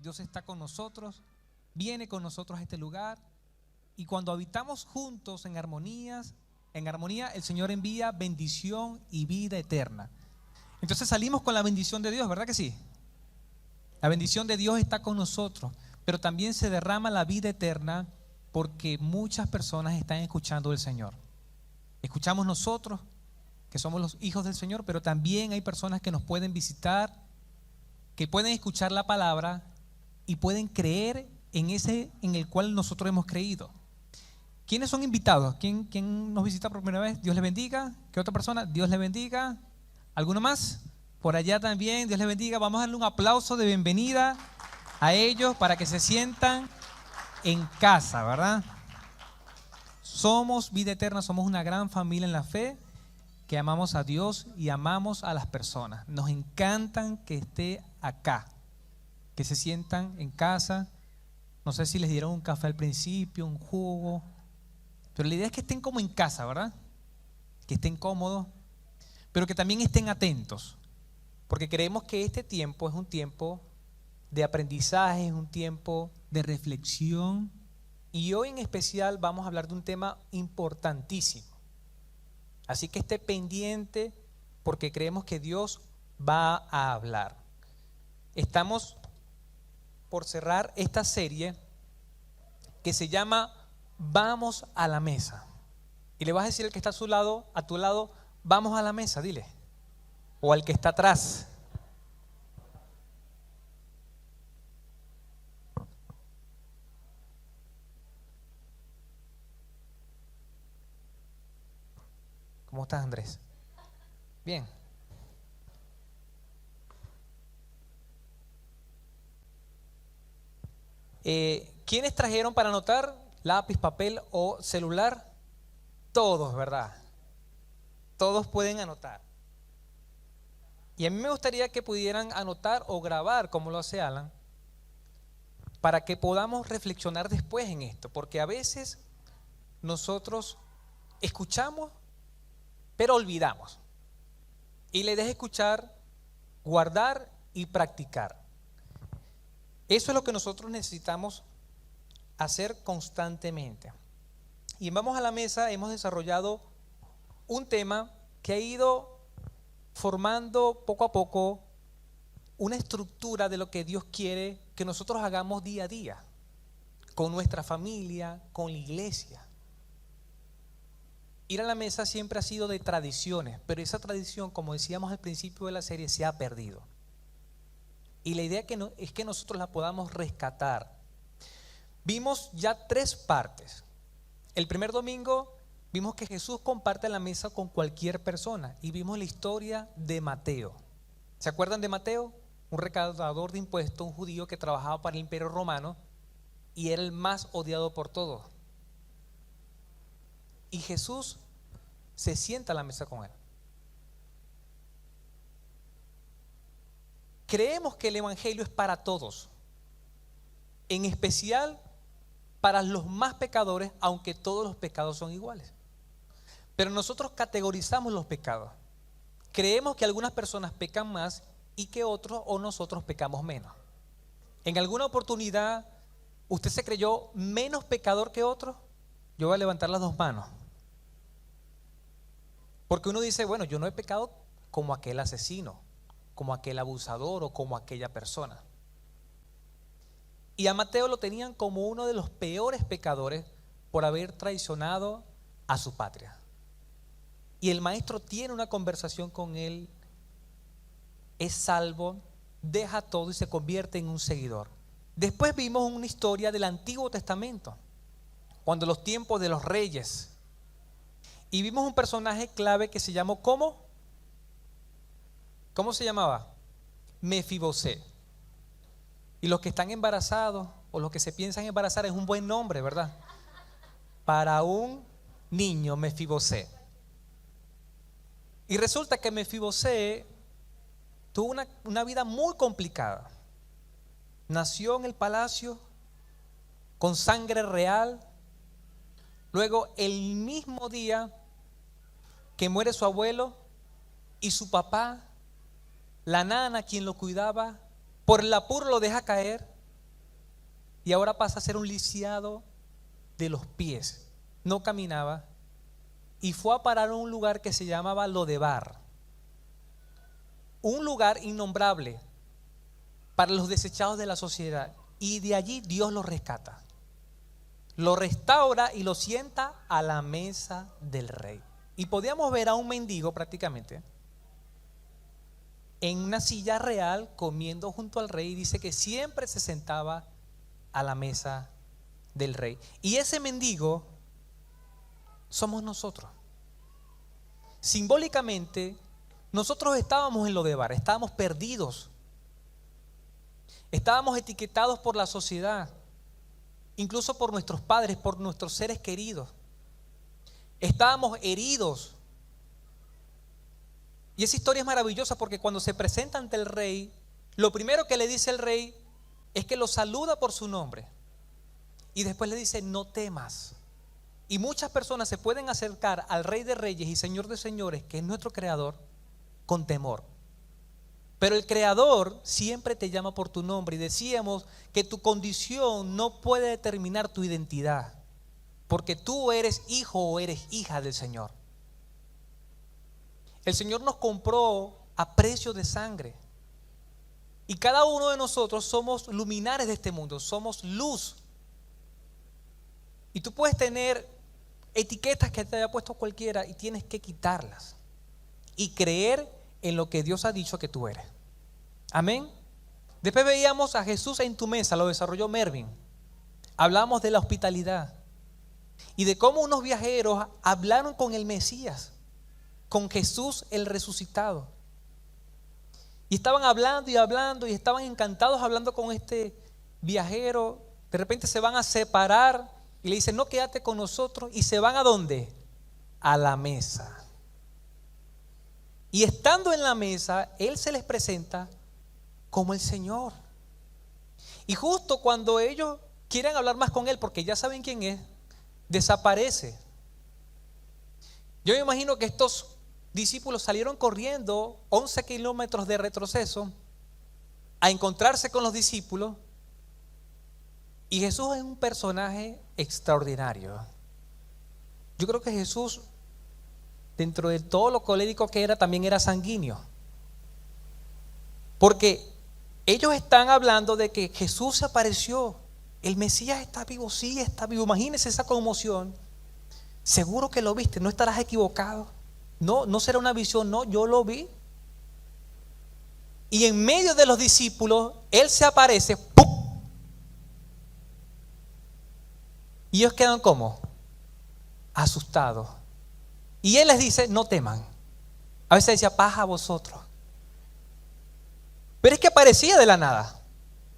Dios está con nosotros, viene con nosotros a este lugar. Y cuando habitamos juntos en armonía, el Señor envía bendición y vida eterna. Entonces salimos con la bendición de Dios, ¿verdad que sí? La bendición de Dios está con nosotros, pero también se derrama la vida eterna porque muchas personas están escuchando del Señor. Escuchamos nosotros, que somos los hijos del Señor, pero también hay personas que nos pueden visitar, que pueden escuchar la palabra y pueden creer en ese en el cual nosotros hemos creído. ¿Quiénes son invitados? ¿Quién nos visita por primera vez? Dios les bendiga. ¿Qué otra persona? Dios les bendiga. ¿Alguno más? Por allá también, Dios les bendiga. Vamos a darle un aplauso de bienvenida a ellos para que se sientan en casa, ¿verdad? Somos vida eterna, somos una gran familia en la fe que amamos a Dios y amamos a las personas. Nos encantan que esté acá, que se sientan en casa. No sé si les dieron un café al principio, un jugo, pero la idea es que estén como en casa, ¿verdad? Que estén cómodos, pero que también estén atentos, porque creemos que este tiempo es un tiempo de aprendizaje, es un tiempo de reflexión, y hoy en especial vamos a hablar de un tema importantísimo. Así que esté pendiente porque creemos que Dios va a hablar. Estamos por cerrar esta serie que se llama Vamos a la mesa. Y le vas a decir al que está a tu lado, vamos a la mesa, dile. O al que está atrás. ¿Cómo estás, Andrés? Bien. ¿Quiénes trajeron para anotar lápiz, papel o celular? Todos, ¿verdad? Todos pueden anotar. Y a mí me gustaría que pudieran anotar o grabar, como lo hace Alan, para que podamos reflexionar después en esto, porque a veces nosotros escuchamos, pero olvidamos. Y la idea es escuchar, guardar y practicar. Eso es lo que nosotros necesitamos hacer constantemente. Y en Vamos a la Mesa hemos desarrollado un tema que ha ido formando poco a poco una estructura de lo que Dios quiere que nosotros hagamos día a día, con nuestra familia, con la iglesia. Ir a la mesa siempre ha sido de tradiciones, pero esa tradición, como decíamos al principio de la serie, se ha perdido. Y la idea es que nosotros la podamos rescatar. Vimos ya 3 partes. El primer domingo vimos que Jesús comparte la mesa con cualquier persona y vimos la historia de Mateo. ¿Se acuerdan de Mateo? Un recaudador de impuestos, un judío que trabajaba para el Imperio Romano y era el más odiado por todos. Y Jesús se sienta a la mesa con él. Creemos que el evangelio es para todos, en especial para los más pecadores, aunque todos los pecados son iguales. Pero nosotros categorizamos los pecados. Creemos que algunas personas pecan más y que otros o nosotros pecamos menos. En alguna oportunidad, ¿usted se creyó menos pecador que otro? Yo voy a levantar las 2 manos. Porque uno dice, bueno, yo no he pecado como aquel asesino, como aquel abusador o como aquella persona. Y a Mateo lo tenían como uno de los peores pecadores por haber traicionado a su patria. Y el maestro tiene una conversación con él, es salvo, deja todo y se convierte en un seguidor. Después vimos una historia del Antiguo Testamento, cuando los tiempos de los reyes, y vimos un personaje clave que se llamó ¿cómo? ¿Cómo se llamaba? Mefibosé. Y los que están embarazados o los que se piensan embarazar, es un buen nombre, ¿verdad? Para un niño, Mefibosé. Y resulta que Mefibosé tuvo una vida muy complicada. Nació en el palacio con sangre real. Luego, el mismo día que muere su abuelo y su papá, la nana quien lo cuidaba, por el apuro lo deja caer y ahora pasa a ser un lisiado de los pies. No caminaba y fue a parar a un lugar que se llamaba Lodebar, un lugar innombrable para los desechados de la sociedad, y de allí Dios lo rescata, lo restaura y lo sienta a la mesa del rey. Y podíamos ver a un mendigo prácticamente en una silla real comiendo junto al rey, y dice que siempre se sentaba a la mesa del rey. Y ese mendigo somos nosotros. Simbólicamente, nosotros estábamos en Lodebar, estábamos perdidos, estábamos etiquetados por la sociedad, incluso por nuestros padres, por nuestros seres queridos. Estábamos heridos. Y esa historia es maravillosa porque cuando se presenta ante el rey, lo primero que le dice el rey es que lo saluda por su nombre y después le dice: no temas. Y muchas personas se pueden acercar al Rey de Reyes y Señor de Señores, que es nuestro Creador, con temor. Pero el Creador siempre te llama por tu nombre, y decíamos que tu condición no puede determinar tu identidad, porque tú eres hijo o eres hija del Señor. El Señor nos compró a precio de sangre, y cada uno de nosotros somos luminares de este mundo, somos luz. Y tú puedes tener etiquetas que te haya puesto cualquiera y tienes que quitarlas y creer en lo que Dios ha dicho que tú eres. Amén. Después veíamos a Jesús en tu mesa, lo desarrolló Mervin. Hablamos de la hospitalidad y de cómo unos viajeros hablaron con el Mesías, con Jesús el resucitado. Y estaban hablando y hablando y estaban encantados hablando con este viajero. De repente se van a separar y le dicen: no, quédate con nosotros. Y se van ¿a dónde? A la mesa. Y estando en la mesa, Él se les presenta como el Señor. Y justo cuando ellos quieren hablar más con Él, porque ya saben quién es, desaparece. Yo me imagino que estos discípulos salieron corriendo 11 kilómetros de retroceso a encontrarse con los discípulos. Y Jesús es un personaje extraordinario. Yo creo que Jesús, dentro de todo lo colérico que era, también era sanguíneo. Porque ellos están hablando de que Jesús se apareció, el Mesías está vivo, sí está vivo. Imagínense esa conmoción. Seguro que lo viste, no estarás equivocado. No, no será una visión, no, yo lo vi. Y en medio de los discípulos, Él se aparece, ¡pum! Y ellos quedan como asustados. Y Él les dice: no teman. A veces decía: paz a vosotros. Pero es que aparecía de la nada.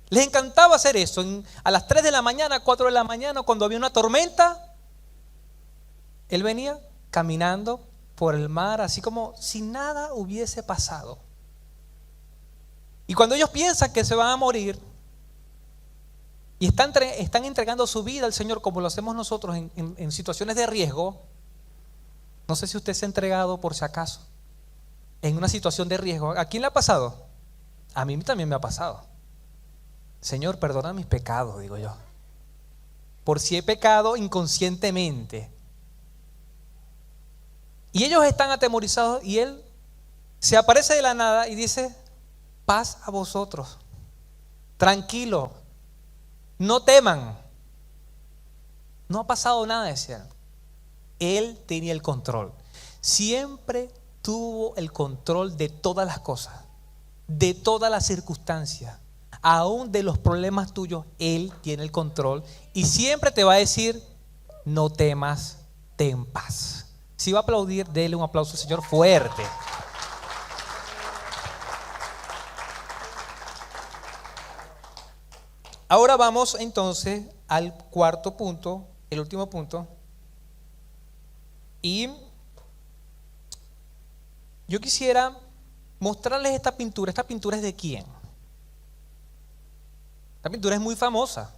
Les encantaba hacer eso. A las 3 de la mañana, 4 de la mañana, cuando había una tormenta, Él venía caminando por el mar, así como si nada hubiese pasado. Y cuando ellos piensan que se van a morir y están entregando su vida al Señor, como lo hacemos nosotros en situaciones de riesgo. No sé si usted se ha entregado por si acaso en una situación de riesgo. ¿A quién le ha pasado? A mí también me ha pasado. Señor, perdona mis pecados, digo yo, por si he pecado inconscientemente. Y ellos están atemorizados y Él se aparece de la nada y dice: paz a vosotros, tranquilo, no teman. No ha pasado nada, decían. Él tenía el control. Siempre tuvo el control de todas las cosas, de todas las circunstancias, aún de los problemas tuyos. Él tiene el control y siempre te va a decir: no temas, ten paz. Si va a aplaudir, déle un aplauso al Señor fuerte. Ahora vamos entonces al cuarto punto, el último punto. Y yo quisiera mostrarles esta pintura. ¿Esta pintura es de quién? Esta pintura es muy famosa,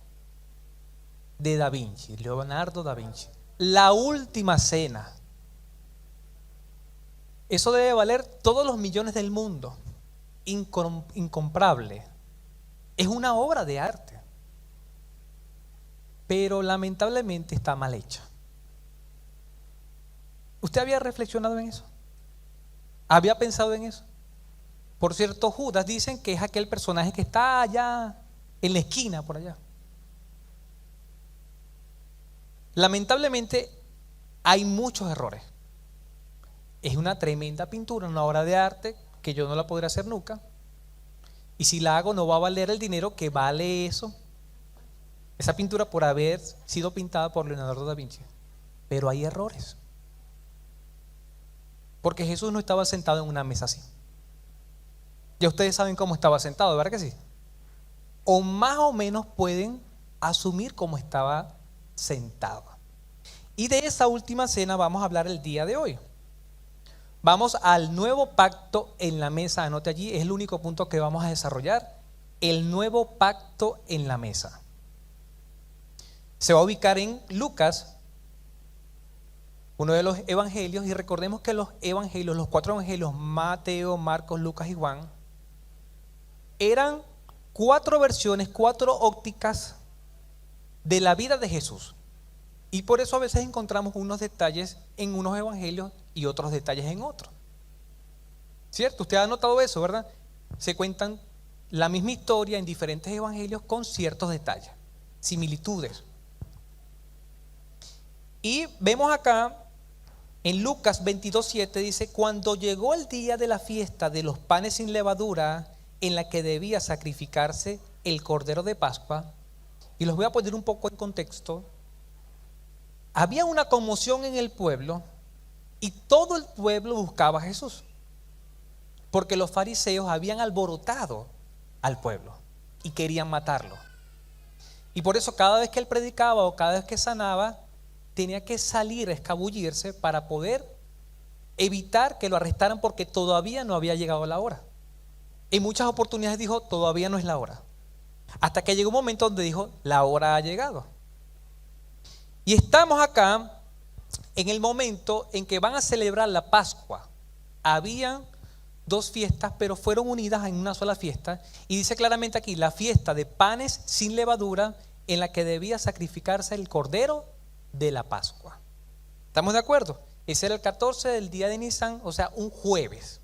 de Da Vinci, Leonardo da Vinci. La Última Cena. Eso debe valer todos los millones del mundo. Incomparable. Es una obra de arte. pero lamentablemente está mal hecha. ¿Usted había reflexionado en eso? ¿Había pensado en eso? Por cierto, Judas dicen que es aquel personaje que está allá en la esquina, por allá. Lamentablemente hay muchos errores. Es una tremenda pintura, una obra de arte que yo no la podré hacer nunca. Y si la hago no va a valer el dinero que vale eso, esa pintura, por haber sido pintada por Leonardo da Vinci. Pero hay errores. Porque Jesús no estaba sentado en una mesa así. Ya ustedes saben cómo estaba sentado, ¿verdad que sí? O más o menos pueden asumir cómo estaba sentado. Y de esa última cena vamos a hablar el día de hoy. Vamos al nuevo pacto en la mesa. Anote allí, es el único punto que vamos a desarrollar. El nuevo pacto en la mesa. Se va a ubicar en Lucas, uno de los evangelios, y recordemos que los evangelios, los 4 evangelios, Mateo, Marcos, Lucas y Juan, eran 4 versiones, 4 ópticas de la vida de Jesús. Y por eso a veces encontramos unos detalles en unos evangelios y otros detalles en otros. ¿Cierto? Usted ha notado eso, ¿verdad? Se cuentan la misma historia en diferentes evangelios con ciertos detalles, similitudes. Y vemos acá en Lucas 22:7 dice: cuando llegó el día de la fiesta de los panes sin levadura, en la que debía sacrificarse el cordero de Pascua, y los voy a poner un poco en contexto, había una conmoción en el pueblo y todo el pueblo buscaba a Jesús, porque los fariseos habían alborotado al pueblo y querían matarlo. Y por eso cada vez que él predicaba o cada vez que sanaba, tenía que salir a escabullirse para poder evitar que lo arrestaran, porque todavía no había llegado la hora. En muchas oportunidades dijo: todavía no es la hora. Hasta que llegó un momento donde dijo: la hora ha llegado. Y estamos acá en el momento en que van a celebrar la Pascua. Habían 2 fiestas, pero fueron unidas en una sola fiesta. Y dice claramente aquí: la fiesta de panes sin levadura, en la que debía sacrificarse el cordero de la Pascua. ¿Estamos de acuerdo? Ese era el 14 del día de Nisan, o sea, un jueves.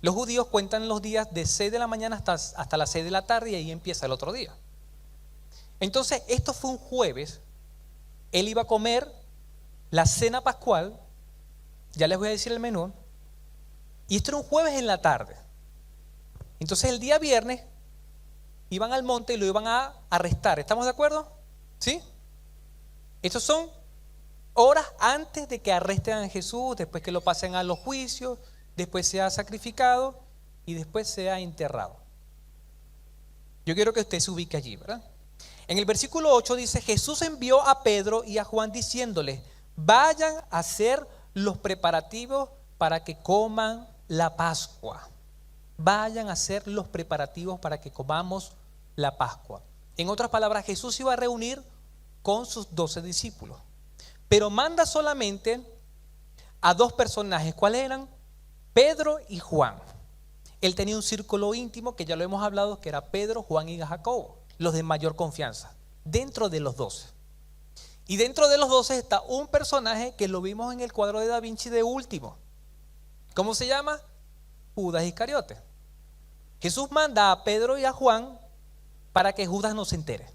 Los judíos cuentan los días de 6 de la mañana hasta las 6 de la tarde, y ahí empieza el otro día. Entonces, esto fue un jueves. Él iba a comer la cena pascual, ya les voy a decir el menú, y esto era un jueves en la tarde. Entonces el día viernes iban al monte y lo iban a arrestar. ¿Estamos de acuerdo? ¿Sí? Estos son horas antes de que arresten a Jesús, después que lo pasen a los juicios, después sea sacrificado y después sea enterrado. Yo quiero que usted se ubique allí, ¿verdad? En el versículo 8 dice: Jesús envió a Pedro y a Juan diciéndoles: vayan a hacer los preparativos para que coman la Pascua. Vayan a hacer los preparativos para que comamos la Pascua. En otras palabras, Jesús iba a reunir con sus 12 discípulos, pero manda solamente a 2 personajes. ¿Cuáles eran? Pedro y Juan. Él tenía un círculo íntimo que ya lo hemos hablado, que era Pedro, Juan y Jacobo, los de mayor confianza, dentro de los 12. Y dentro de los 12 está un personaje que lo vimos en el cuadro de Da Vinci de último. ¿Cómo se llama? Judas Iscariote. Jesús manda a Pedro y a Juan para que Judas no se entere.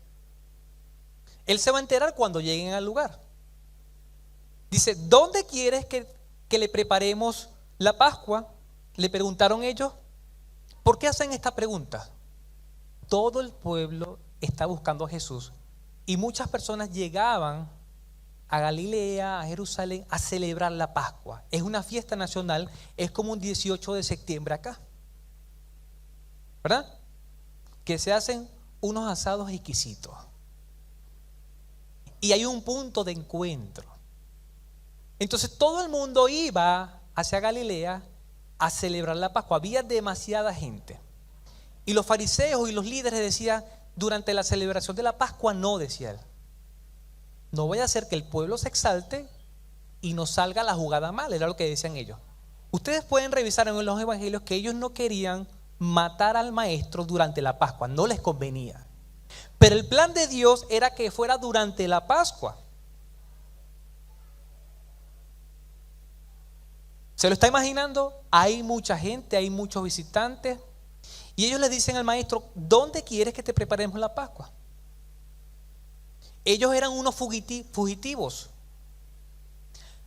Él se va a enterar cuando lleguen al lugar. Dice: ¿dónde quieres que le preparemos la Pascua? Le preguntaron ellos. ¿Por qué hacen esta pregunta? Todo el pueblo está buscando a Jesús y muchas personas llegaban a Galilea, a Jerusalén, a celebrar la Pascua. Es una fiesta nacional, es como un 18 de septiembre acá, ¿verdad? Que se hacen unos asados exquisitos y hay un punto de encuentro. Entonces todo el mundo iba hacia Galilea a celebrar la Pascua. Había demasiada gente. Y los fariseos y los líderes decían: durante la celebración de la Pascua no, decía él. No vaya a ser que el pueblo se exalte y nos salga la jugada mal, era lo que decían ellos. Ustedes pueden revisar en los evangelios que ellos no querían matar al maestro durante la Pascua, no les convenía. Pero el plan de Dios era que fuera durante la Pascua. ¿Se lo está imaginando? Hay mucha gente, hay muchos visitantes. Y ellos le dicen al maestro: ¿dónde quieres que te preparemos la Pascua? Ellos eran unos fugitivos.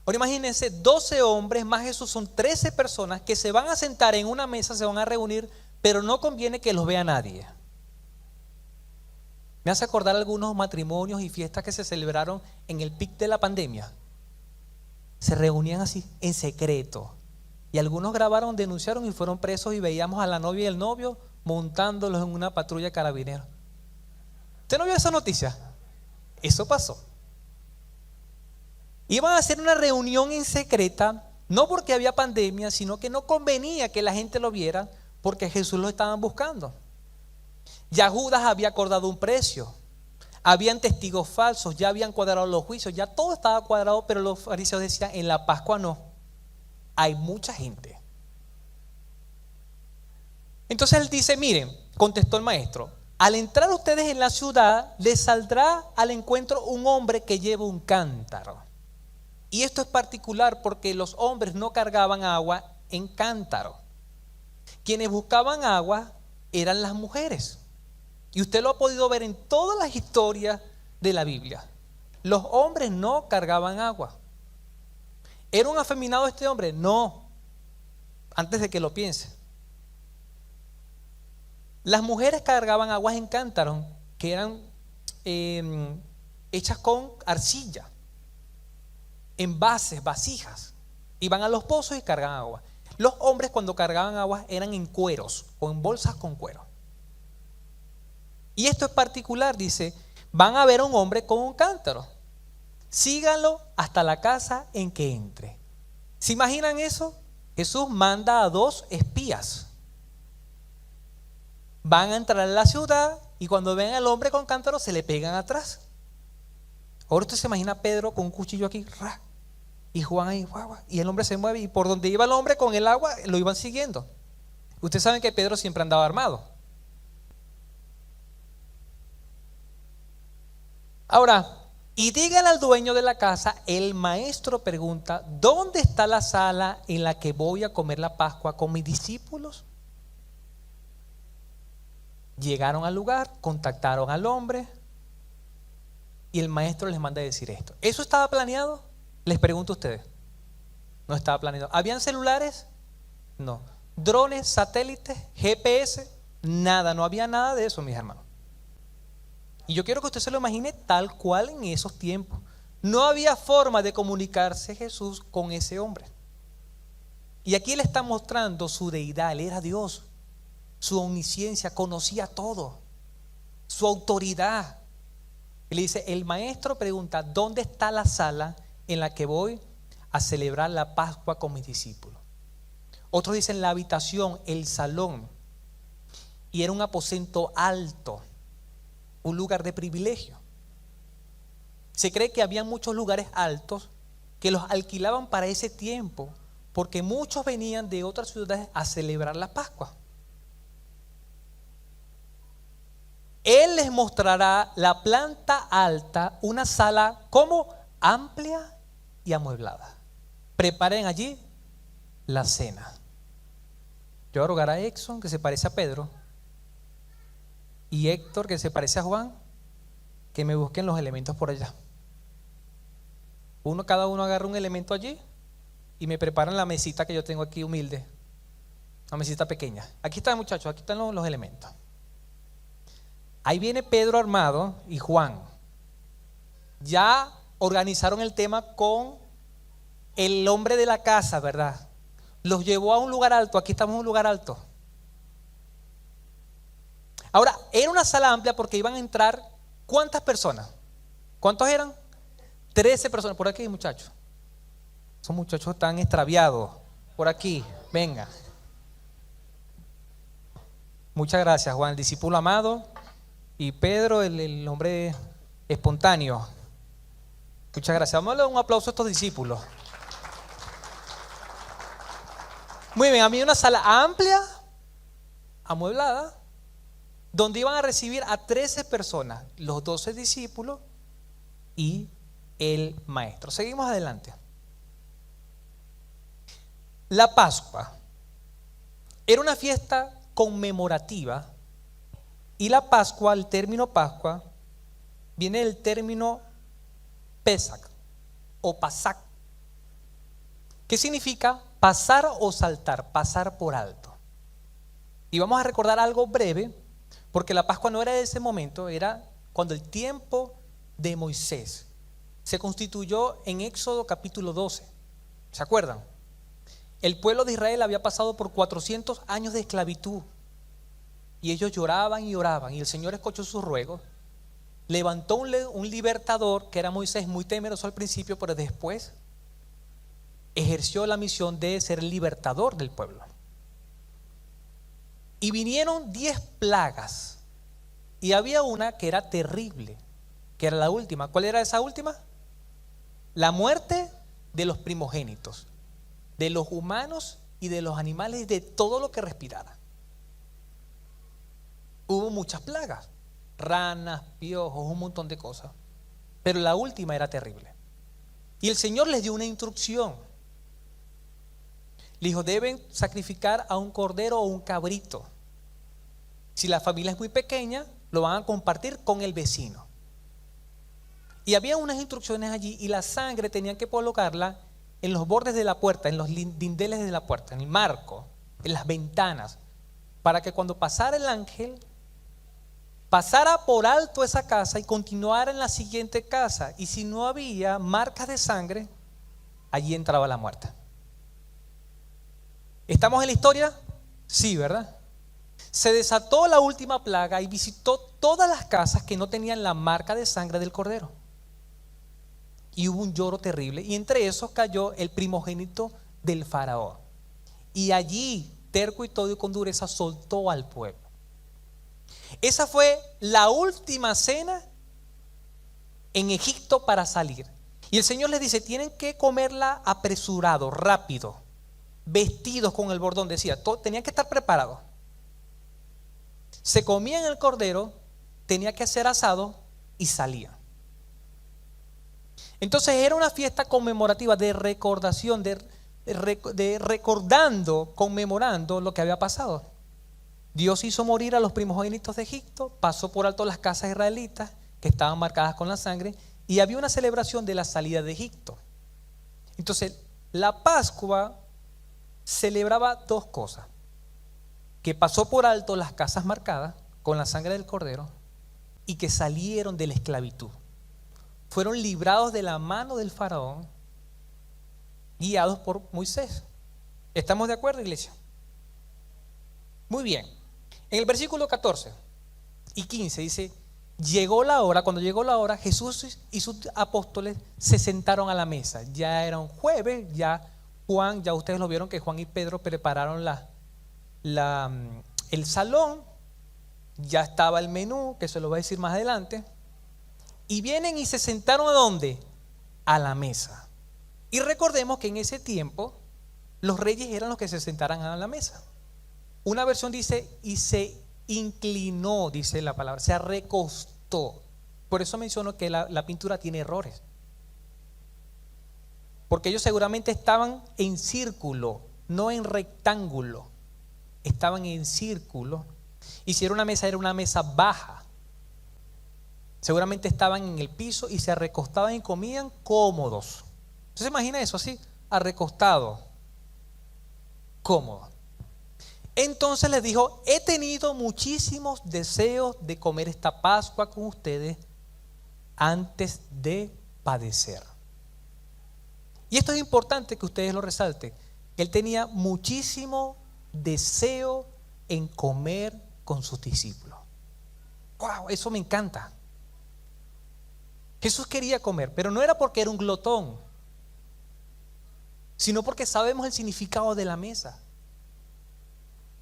Ahora imagínense, 12 hombres más Jesús, son 13 personas que se van a sentar en una mesa, se van a reunir, pero no conviene que los vea nadie. Me hace acordar algunos matrimonios y fiestas que se celebraron en el pic de la pandemia. Se reunían así, en secreto. Y algunos grabaron, denunciaron y fueron presos, y veíamos a la novia y el novio montándolos en una patrulla carabinero. ¿Usted no vio esa noticia? Eso pasó. Iban a hacer una reunión en secreta, no porque había pandemia, sino que no convenía que la gente lo viera, porque Jesús lo estaban buscando. Ya Judas había acordado un precio, habían testigos falsos, ya habían cuadrado los juicios, ya todo estaba cuadrado, pero los fariseos decían: en la Pascua no, hay mucha gente. Entonces él dice: miren, contestó el maestro, al entrar ustedes en la ciudad, les saldrá al encuentro un hombre que lleva un cántaro. Y esto es particular porque los hombres no cargaban agua en cántaro. Quienes buscaban agua eran las mujeres. Y usted lo ha podido ver en todas las historias de la Biblia. Los hombres no cargaban agua. ¿Era un afeminado este hombre? No. Antes de que lo piense. Las mujeres cargaban aguas en cántaros que eran hechas con arcilla, envases, vasijas. Iban a los pozos y cargaban agua. Los hombres, cuando cargaban agua, eran en cueros o en bolsas con cuero. Y esto es particular, dice: van a ver a un hombre con un cántaro, síganlo hasta la casa en que entre. ¿Se imaginan eso? Jesús manda a 2 espías. Van a entrar a la ciudad y cuando ven al hombre con cántaro se le pegan atrás. Ahora usted se imagina a Pedro con un cuchillo aquí, y Juan ahí, y el hombre se mueve, y por donde iba el hombre con el agua lo iban siguiendo. Ustedes saben que Pedro siempre andaba armado. Ahora, y dígale al dueño de la casa: el maestro pregunta, ¿dónde está la sala en la que voy a comer la Pascua con mis discípulos? Llegaron al lugar, contactaron al hombre, y el maestro les manda a decir esto. ¿Eso estaba planeado? Les pregunto a ustedes. No estaba planeado. ¿Habían celulares? No. ¿Drones, satélites, GPS? Nada, no había nada de eso, mis hermanos. Y yo quiero que usted se lo imagine tal cual en esos tiempos. No había forma de comunicarse Jesús con ese hombre. Y aquí él está mostrando su deidad. Él era Dios, su omnisciencia, conocía todo, su autoridad. Él dice: el maestro pregunta, ¿dónde está la sala en la que voy a celebrar la Pascua con mis discípulos? Otros dicen la habitación, el salón. Y era un aposento alto, un lugar de privilegio. Se cree que había muchos lugares altos que los alquilaban para ese tiempo, porque muchos venían de otras ciudades a celebrar la Pascua. Él les mostrará la planta alta, una sala como amplia y amueblada. Preparen allí la cena. Yo voy a rogar a Exxon, que se parece a Pedro, y Héctor, que se parece a Juan, que me busquen los elementos por allá. Cada uno agarra un elemento allí y me preparan la mesita que yo tengo aquí humilde, una mesita pequeña. Aquí están, muchachos, aquí están los elementos. Ahí viene Pedro armado y Juan. Ya organizaron el tema con el hombre de la casa, ¿verdad? Los llevó a un lugar alto. Aquí estamos en un lugar alto. Ahora, era una sala amplia porque iban a entrar, ¿cuántas personas? ¿Cuántos eran? 13 personas. Por aquí, muchachos. Esos muchachos están extraviados. Por aquí, venga. Muchas gracias, Juan, el discípulo amado, y Pedro, el hombre espontáneo. Muchas gracias. Vamos a darle un aplauso a estos discípulos. Muy bien, a mí una sala amplia, amueblada, donde iban a recibir a 13 personas, los 12 discípulos y el maestro. Seguimos adelante. La Pascua era una fiesta conmemorativa y la Pascua, el término Pascua, viene del término Pesach o Pasac, que significa pasar o saltar, pasar por alto. Y vamos a recordar algo breve, porque la Pascua no era de ese momento, era cuando el tiempo de Moisés se constituyó en Éxodo capítulo 12. ¿Se acuerdan? El pueblo de Israel había pasado por 400 años de esclavitud y ellos lloraban y oraban, y el Señor escuchó sus ruegos. Levantó un libertador que era Moisés, muy temeroso al principio, pero después ejerció la misión de ser libertador del pueblo. Y vinieron 10 plagas y había una que era terrible, que era la última. ¿Cuál era esa última? La muerte de los primogénitos, de los humanos y de los animales y de todo lo que respirara. Hubo muchas plagas, ranas, piojos, un montón de cosas, pero la última era terrible. Y el Señor les dio una instrucción. Le dijo: deben sacrificar a un cordero o un cabrito. Si la familia es muy pequeña, lo van a compartir con el vecino. Y había unas instrucciones allí, y la sangre tenían que colocarla en los bordes de la puerta, en los dinteles de la puerta, en el marco, en las ventanas, para que cuando pasara el ángel, pasara por alto esa casa y continuara en la siguiente casa. Y si no había marcas de sangre, allí entraba la muerte. ¿Estamos en la historia? Sí, ¿verdad? Se desató la última plaga y visitó todas las casas que no tenían la marca de sangre del cordero. Y hubo un lloro terrible, y entre esos cayó el primogénito del faraón. Y allí, terco y todo y con dureza, soltó al pueblo. Esa fue la última cena en Egipto para salir. Y el Señor les dice: tienen que comerla apresurado, rápido, vestidos con el bordón, decía, tenían que estar preparados. Se comían el cordero, tenía que ser asado y salían. Entonces era una fiesta conmemorativa de recordación, recordando, conmemorando lo que había pasado. Dios hizo morir a los primogénitos de Egipto, pasó por alto las casas israelitas que estaban marcadas con la sangre, y había una celebración de la salida de Egipto. Entonces la Pascua celebraba dos cosas: que pasó por alto las casas marcadas con la sangre del cordero y que salieron de la esclavitud. Fueron librados de la mano del faraón, guiados por Moisés. ¿Estamos de acuerdo, iglesia? Muy bien. En el versículo 14 y 15 dice: llegó la hora, cuando llegó la hora, Jesús y sus apóstoles se sentaron a la mesa. Ya era un jueves, ya ustedes lo vieron que Juan y Pedro prepararon el salón, ya estaba el menú, que se lo voy a decir más adelante. Y vienen y se sentaron ¿a dónde? A la mesa. Y recordemos que en ese tiempo los reyes eran los que se sentaran a la mesa. Una versión dice: y se inclinó, dice la palabra, se recostó. Por eso menciono que la pintura tiene errores, porque ellos seguramente estaban en círculo, no en rectángulo. Estaban en círculo. Y si era una mesa baja, seguramente estaban en el piso y se recostaban y comían cómodos. Entonces imagina eso así, recostado, cómodo. Entonces les dijo: he tenido muchísimos deseos de comer esta Pascua con ustedes antes de padecer. Y esto es importante que ustedes lo resalten. Él tenía muchísimo deseo en comer con sus discípulos. ¡Wow! Eso me encanta. Jesús quería comer, pero no era porque era un glotón, sino porque sabemos el significado de la mesa.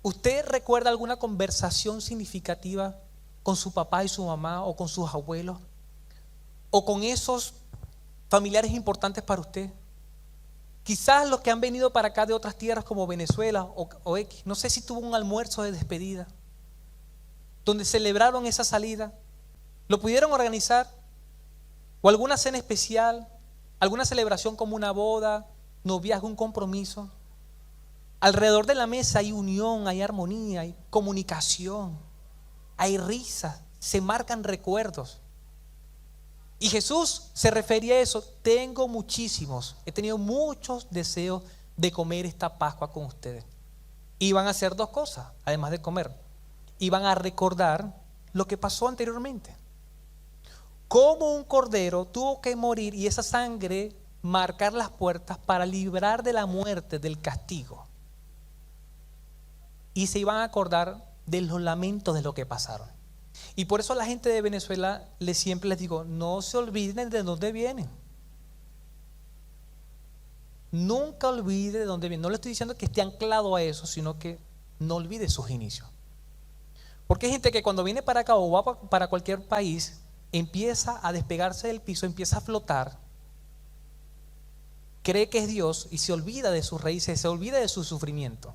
¿Usted recuerda alguna conversación significativa con su papá y su mamá, o con sus abuelos, o con esos familiares importantes para usted? Quizás los que han venido para acá de otras tierras como Venezuela o X. No sé si tuvo un almuerzo de despedida. donde celebraron esa salida? ¿Lo pudieron organizar? ¿O alguna cena especial? ¿Alguna celebración como una boda, noviazgo, un compromiso? Alrededor de la mesa hay unión, hay armonía, hay comunicación, hay risas, se marcan recuerdos. Y Jesús se refería a eso: tengo muchísimos, he tenido muchos deseos de comer esta Pascua con ustedes. Iban a hacer dos cosas, además de comer. Iban a recordar lo que pasó anteriormente. Cómo un cordero tuvo que morir y esa sangre marcar las puertas para librar de la muerte, del castigo. Y se iban a acordar de los lamentos de lo que pasaron. Y por eso a la gente de Venezuela siempre les digo: no se olviden de dónde vienen. Nunca olvide de dónde vienen. No le estoy diciendo que esté anclado a eso, sino que no olvide sus inicios. Porque hay gente que cuando viene para acá o va para cualquier país, empieza a despegarse del piso, empieza a flotar, cree que es Dios y se olvida de sus raíces, se olvida de su sufrimiento.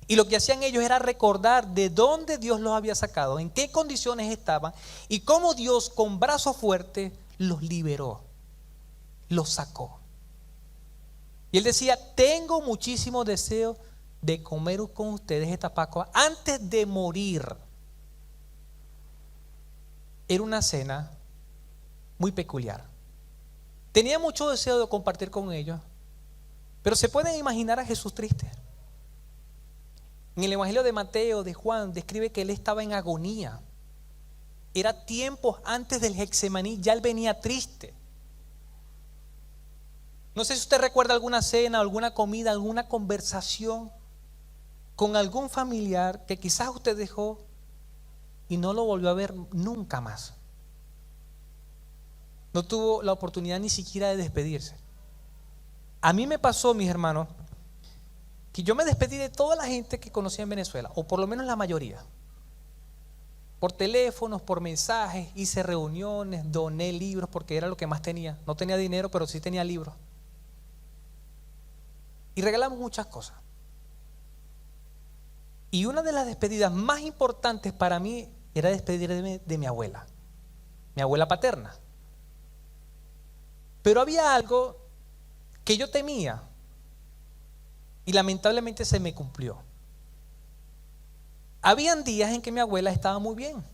Y lo que hacían ellos era recordar de dónde Dios los había sacado, en qué condiciones estaban y cómo Dios con brazo fuerte los liberó, los sacó. Y él decía: tengo muchísimo deseo de comer con ustedes esta Pascua antes de morir. Era una cena muy peculiar. Tenía mucho deseo de compartir con ellos, pero se pueden imaginar a Jesús triste. En el Evangelio de Mateo, de Juan, describe que él estaba en agonía. Era tiempos antes del Getsemaní, ya él venía triste. No sé si usted recuerda alguna cena, alguna comida, alguna conversación con algún familiar que quizás usted dejó y no lo volvió a ver nunca más. No tuvo la oportunidad ni siquiera de despedirse. A mí me pasó, mis hermanos, que yo me despedí de toda la gente que conocía en Venezuela, o por lo menos la mayoría. Por teléfonos, por mensajes, hice reuniones, doné libros porque era lo que más tenía. No tenía dinero, pero sí tenía libros. Y regalamos muchas cosas. Y una de las despedidas más importantes para mí era despedirme de mi abuela paterna. Pero había algo que yo temía y lamentablemente se me cumplió. Habían días en que mi abuela estaba muy bien,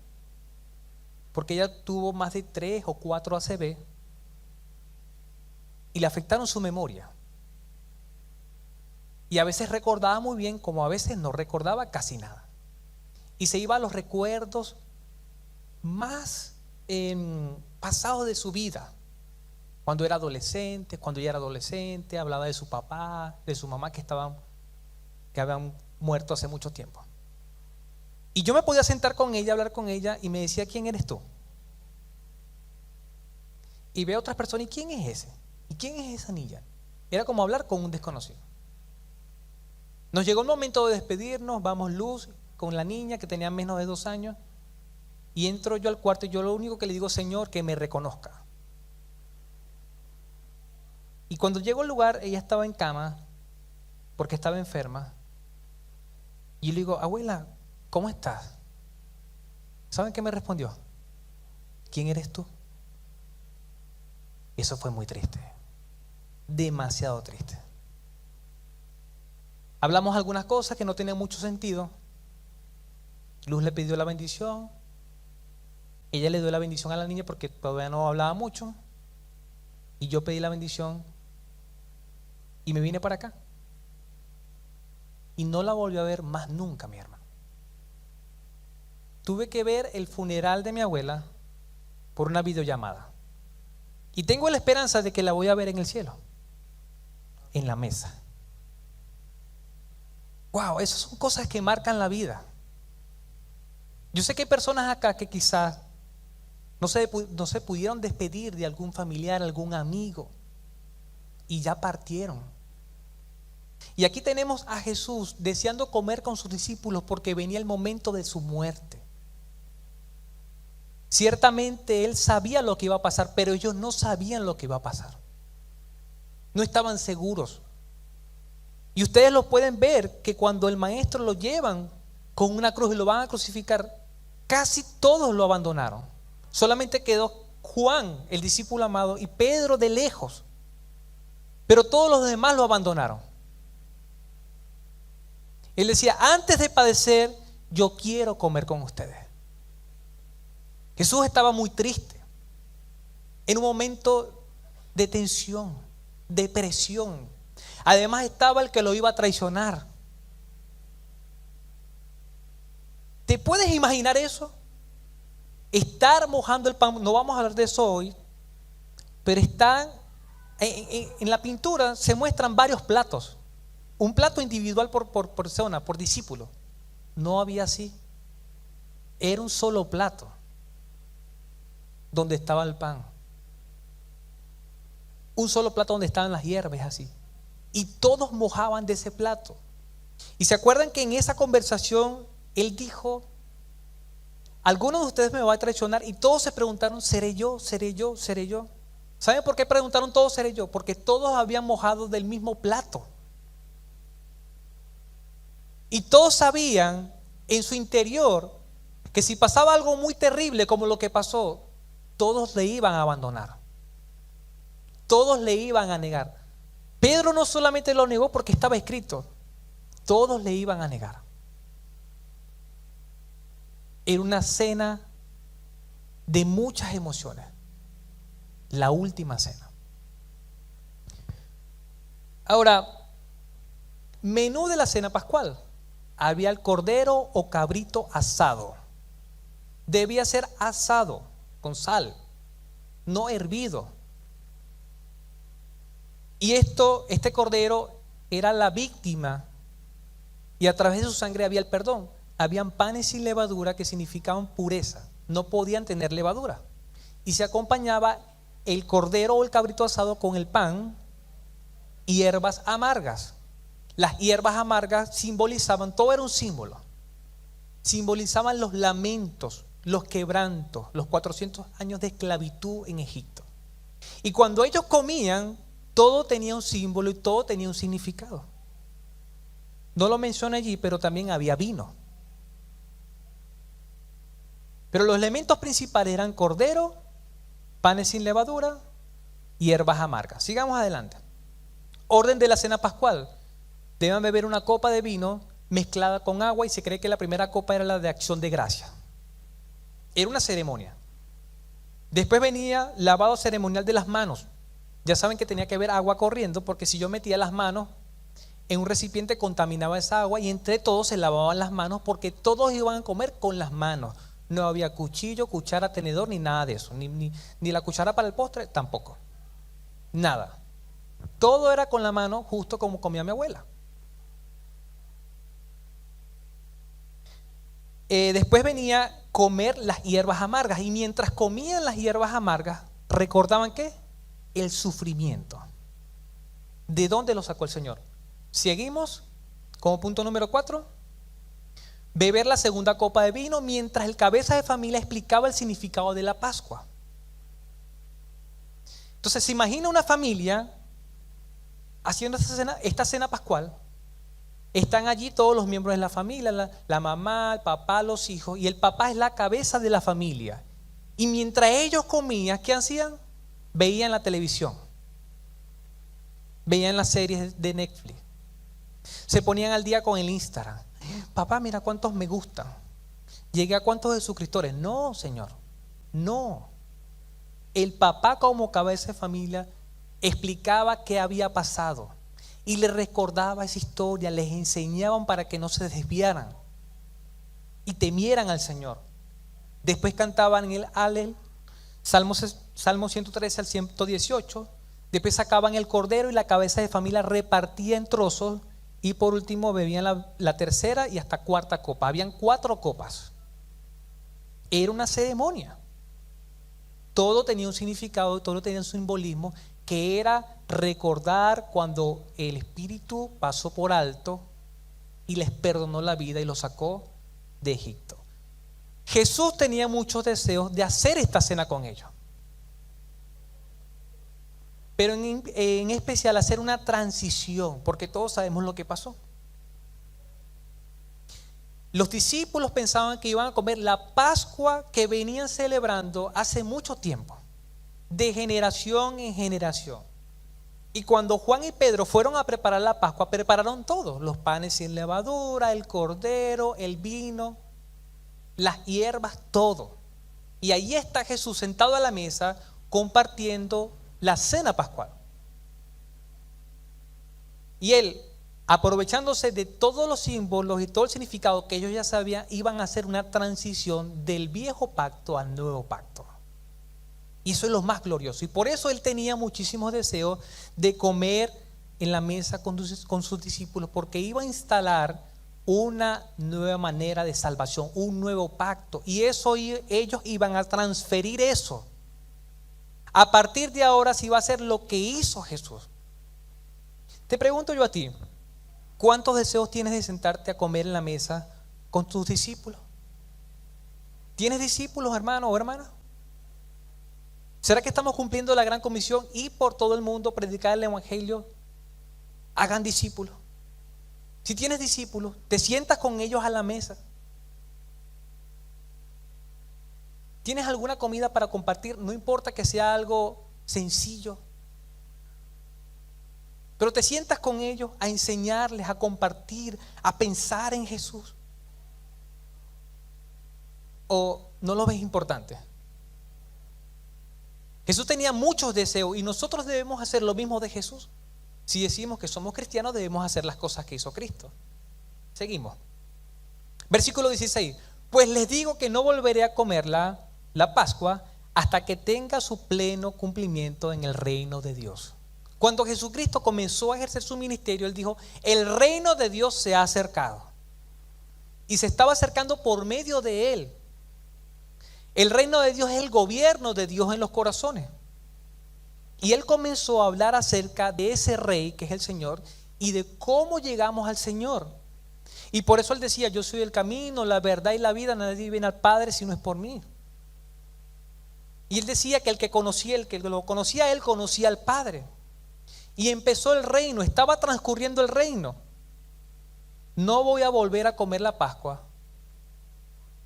porque ella tuvo más de 3 o 4 ACV y le afectaron su memoria. Y a veces recordaba muy bien, como a veces no recordaba casi nada. Y se iba a los recuerdos más pasados de su vida. Cuando era adolescente, cuando ella era adolescente, hablaba de su papá, de su mamá que habían muerto hace mucho tiempo. Y yo me podía sentar con ella, hablar con ella y me decía: ¿quién eres tú? Y veo a otras personas: ¿y quién es ese? ¿Y quién es esa niña? Era como hablar con un desconocido. Nos llegó el momento de despedirnos, vamos Luz con la niña que tenía menos de 2 años y entro yo al cuarto y yo lo único que le digo: Señor, que me reconozca. Y cuando llego al lugar, ella estaba en cama porque estaba enferma. Y yo le digo: abuela, ¿cómo estás? ¿Saben qué me respondió? ¿Quién eres tú? Eso fue muy triste, demasiado triste. Hablamos algunas cosas que no tenían mucho sentido. Luz le pidió la bendición. Ella le dio la bendición a la niña porque todavía no hablaba mucho. Y yo pedí la bendición y me vine para acá. Y no la volví a ver más nunca, mi hermano. Tuve que ver el funeral de mi abuela por una videollamada. Y tengo la esperanza de que la voy a ver en el cielo, en la mesa. Wow, esas son cosas que marcan la vida. Yo sé que hay personas acá que quizás no se pudieron despedir de algún familiar, algún amigo, y ya partieron. Y aquí tenemos a Jesús deseando comer con sus discípulos porque venía el momento de su muerte. Ciertamente Él sabía lo que iba a pasar, pero ellos no sabían lo que iba a pasar. No estaban seguros. Y ustedes lo pueden ver que cuando el maestro lo llevan con una cruz y lo van a crucificar, Casi todos lo abandonaron. Solamente quedó Juan, el discípulo amado, y Pedro de lejos. Pero todos los demás lo abandonaron. Él decía, antes de padecer, yo quiero comer con ustedes. Jesús estaba muy triste, en un momento de tensión, de presión. Además estaba el que lo iba a traicionar. ¿Te puedes imaginar eso? Estar mojando el pan, no vamos a hablar de eso hoy, pero están en la pintura se muestran varios platos. Un plato individual por persona, por discípulo. No había así. Era un solo plato donde estaba el pan. Un solo plato donde estaban las hierbas, así. Y todos mojaban de ese plato. Y se acuerdan que en esa conversación él dijo, algunos de ustedes me van a traicionar, y todos se preguntaron, ¿seré yo? ¿Seré yo? ¿Seré yo? ¿Saben por qué preguntaron todos seré yo? Porque todos habían mojado del mismo plato. Y todos sabían en su interior que si pasaba algo muy terrible como lo que pasó, todos le iban a abandonar. Todos le iban a negar. Pedro no solamente lo negó porque estaba escrito, todos le iban a negar. Era una cena de muchas emociones. La última cena. Ahora, menú de la cena pascual. Había el cordero o cabrito asado. Debía ser asado con sal, no hervido. Y este cordero era la víctima, y a través de su sangre había el perdón. Habían panes sin levadura que significaban pureza, no podían tener levadura. Y se acompañaba el cordero o el cabrito asado con el pan y hierbas amargas. Las hierbas amargas simbolizaban, todo era un símbolo. Simbolizaban los lamentos, los quebrantos, los 400 años de esclavitud en Egipto. Y cuando ellos comían, todo tenía un símbolo y todo tenía un significado. No lo menciona allí, pero también había vino. Pero los elementos principales eran cordero, panes sin levadura y hierbas amargas. Sigamos adelante. Orden de la cena pascual. Deben beber una copa de vino mezclada con agua, y se cree que la primera copa era la de acción de gracia. Era una ceremonia. Después venía lavado ceremonial de las manos. Ya saben que tenía que haber agua corriendo, porque si yo metía las manos en un recipiente contaminaba esa agua, y entre todos se lavaban las manos porque todos iban a comer con las manos. No había cuchillo, cuchara, tenedor, ni nada de eso. Ni la cuchara para el postre, tampoco. Nada. Todo era con la mano, justo como comía mi abuela. Después venía comer las hierbas amargas, y mientras comían las hierbas amargas, recordaban ¿qué? El sufrimiento. ¿De dónde lo sacó el Señor? Seguimos como punto número 4. Beber la segunda copa de vino mientras el cabeza de familia explicaba el significado de la Pascua. Entonces se imagina una familia haciendo esta cena pascual. Están allí todos los miembros de la familia, la mamá, el papá, los hijos, y el papá es la cabeza de la familia. Y mientras ellos comían, ¿qué hacían? Veían la televisión, veían las series de Netflix, se ponían al día con el Instagram. Papá, mira cuántos me gustan, llegué a cuántos de suscriptores. No, señor, no. El papá, como cabeza de familia, explicaba qué había pasado y les recordaba esa historia, les enseñaban para que no se desviaran y temieran al Señor. Después cantaban el Alel, Salmo 113 al 118. Después sacaban el cordero y la cabeza de familia repartía en trozos, y por último bebían la tercera y hasta cuarta copa. Habían 4 copas. Era una ceremonia. Todo tenía un significado, todo tenía un simbolismo, que era recordar cuando el Espíritu pasó por alto y les perdonó la vida y los sacó de Egipto. Jesús tenía muchos deseos de hacer esta cena con ellos, pero en especial hacer una transición, porque todos sabemos lo que pasó. Los discípulos pensaban que iban a comer la Pascua que venían celebrando hace mucho tiempo, de generación en generación. Y cuando Juan y Pedro fueron a preparar la Pascua, prepararon todo: los panes sin levadura, el cordero, el vino, las hierbas, todo. Y ahí está Jesús sentado a la mesa compartiendo la cena pascual. Y él, aprovechándose de todos los símbolos y todo el significado que ellos ya sabían, iban a hacer una transición del viejo pacto al nuevo pacto. Y eso es lo más glorioso. Y por eso él tenía muchísimos deseos de comer en la mesa con sus discípulos, porque iba a instalar una nueva manera de salvación, un nuevo pacto. Y eso ellos iban a transferir eso. A partir de ahora sí va a ser lo que hizo Jesús. Te pregunto yo a ti, ¿cuántos deseos tienes de sentarte a comer en la mesa con tus discípulos? ¿Tienes discípulos, hermano o hermana? ¿Será que estamos cumpliendo la gran comisión y por todo el mundo predicar el evangelio? Hagan discípulos. Si tienes discípulos, te sientas con ellos a la mesa. ¿Tienes alguna comida para compartir? No importa que sea algo sencillo, pero te sientas con ellos a enseñarles, a compartir, a pensar en Jesús. ¿O no lo ves importante? Jesús tenía muchos deseos y nosotros debemos hacer lo mismo de Jesús. Si decimos que somos cristianos, debemos hacer las cosas que hizo Cristo. Seguimos. Versículo 16. Pues les digo que no volveré a comer la Pascua hasta que tenga su pleno cumplimiento en el reino de Dios. Cuando Jesucristo comenzó a ejercer su ministerio, Él dijo: el reino de Dios se ha acercado. Y se estaba acercando por medio de Él. El reino de Dios es el gobierno de Dios en los corazones. Y Él comenzó a hablar acerca de ese rey que es el Señor y de cómo llegamos al Señor. Y por eso Él decía: yo soy el camino, la verdad y la vida, nadie viene al Padre si no es por mí. Y Él decía que el que lo conocía a Él, conocía al Padre. Y empezó el reino, estaba transcurriendo el reino. No voy a volver a comer la Pascua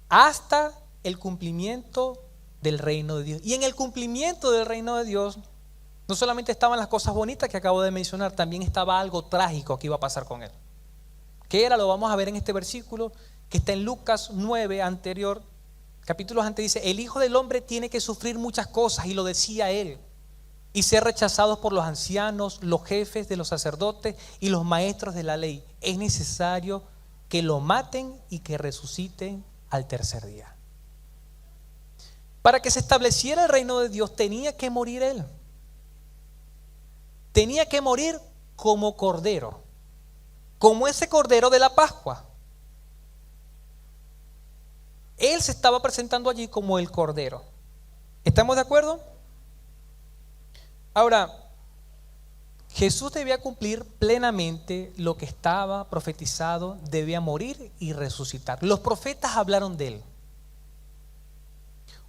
hasta el cumplimiento del reino de Dios. Y en el cumplimiento del reino de Dios no solamente estaban las cosas bonitas que acabo de mencionar, también estaba algo trágico que iba a pasar con Él. ¿Qué era? Lo vamos a ver en este versículo que está en Lucas 9 anterior, capítulos antes. Dice: el Hijo del Hombre tiene que sufrir muchas cosas, y lo decía Él, y ser rechazados por los ancianos, los jefes de los sacerdotes y los maestros de la ley. Es necesario que lo maten y que resuciten al tercer día. Para que se estableciera el reino de Dios tenía que morir Él. Tenía que morir como cordero, como ese cordero de la Pascua. Él se estaba presentando allí como el cordero. ¿Estamos de acuerdo? Ahora, Jesús debía cumplir plenamente lo que estaba profetizado, debía morir y resucitar. Los profetas hablaron de Él.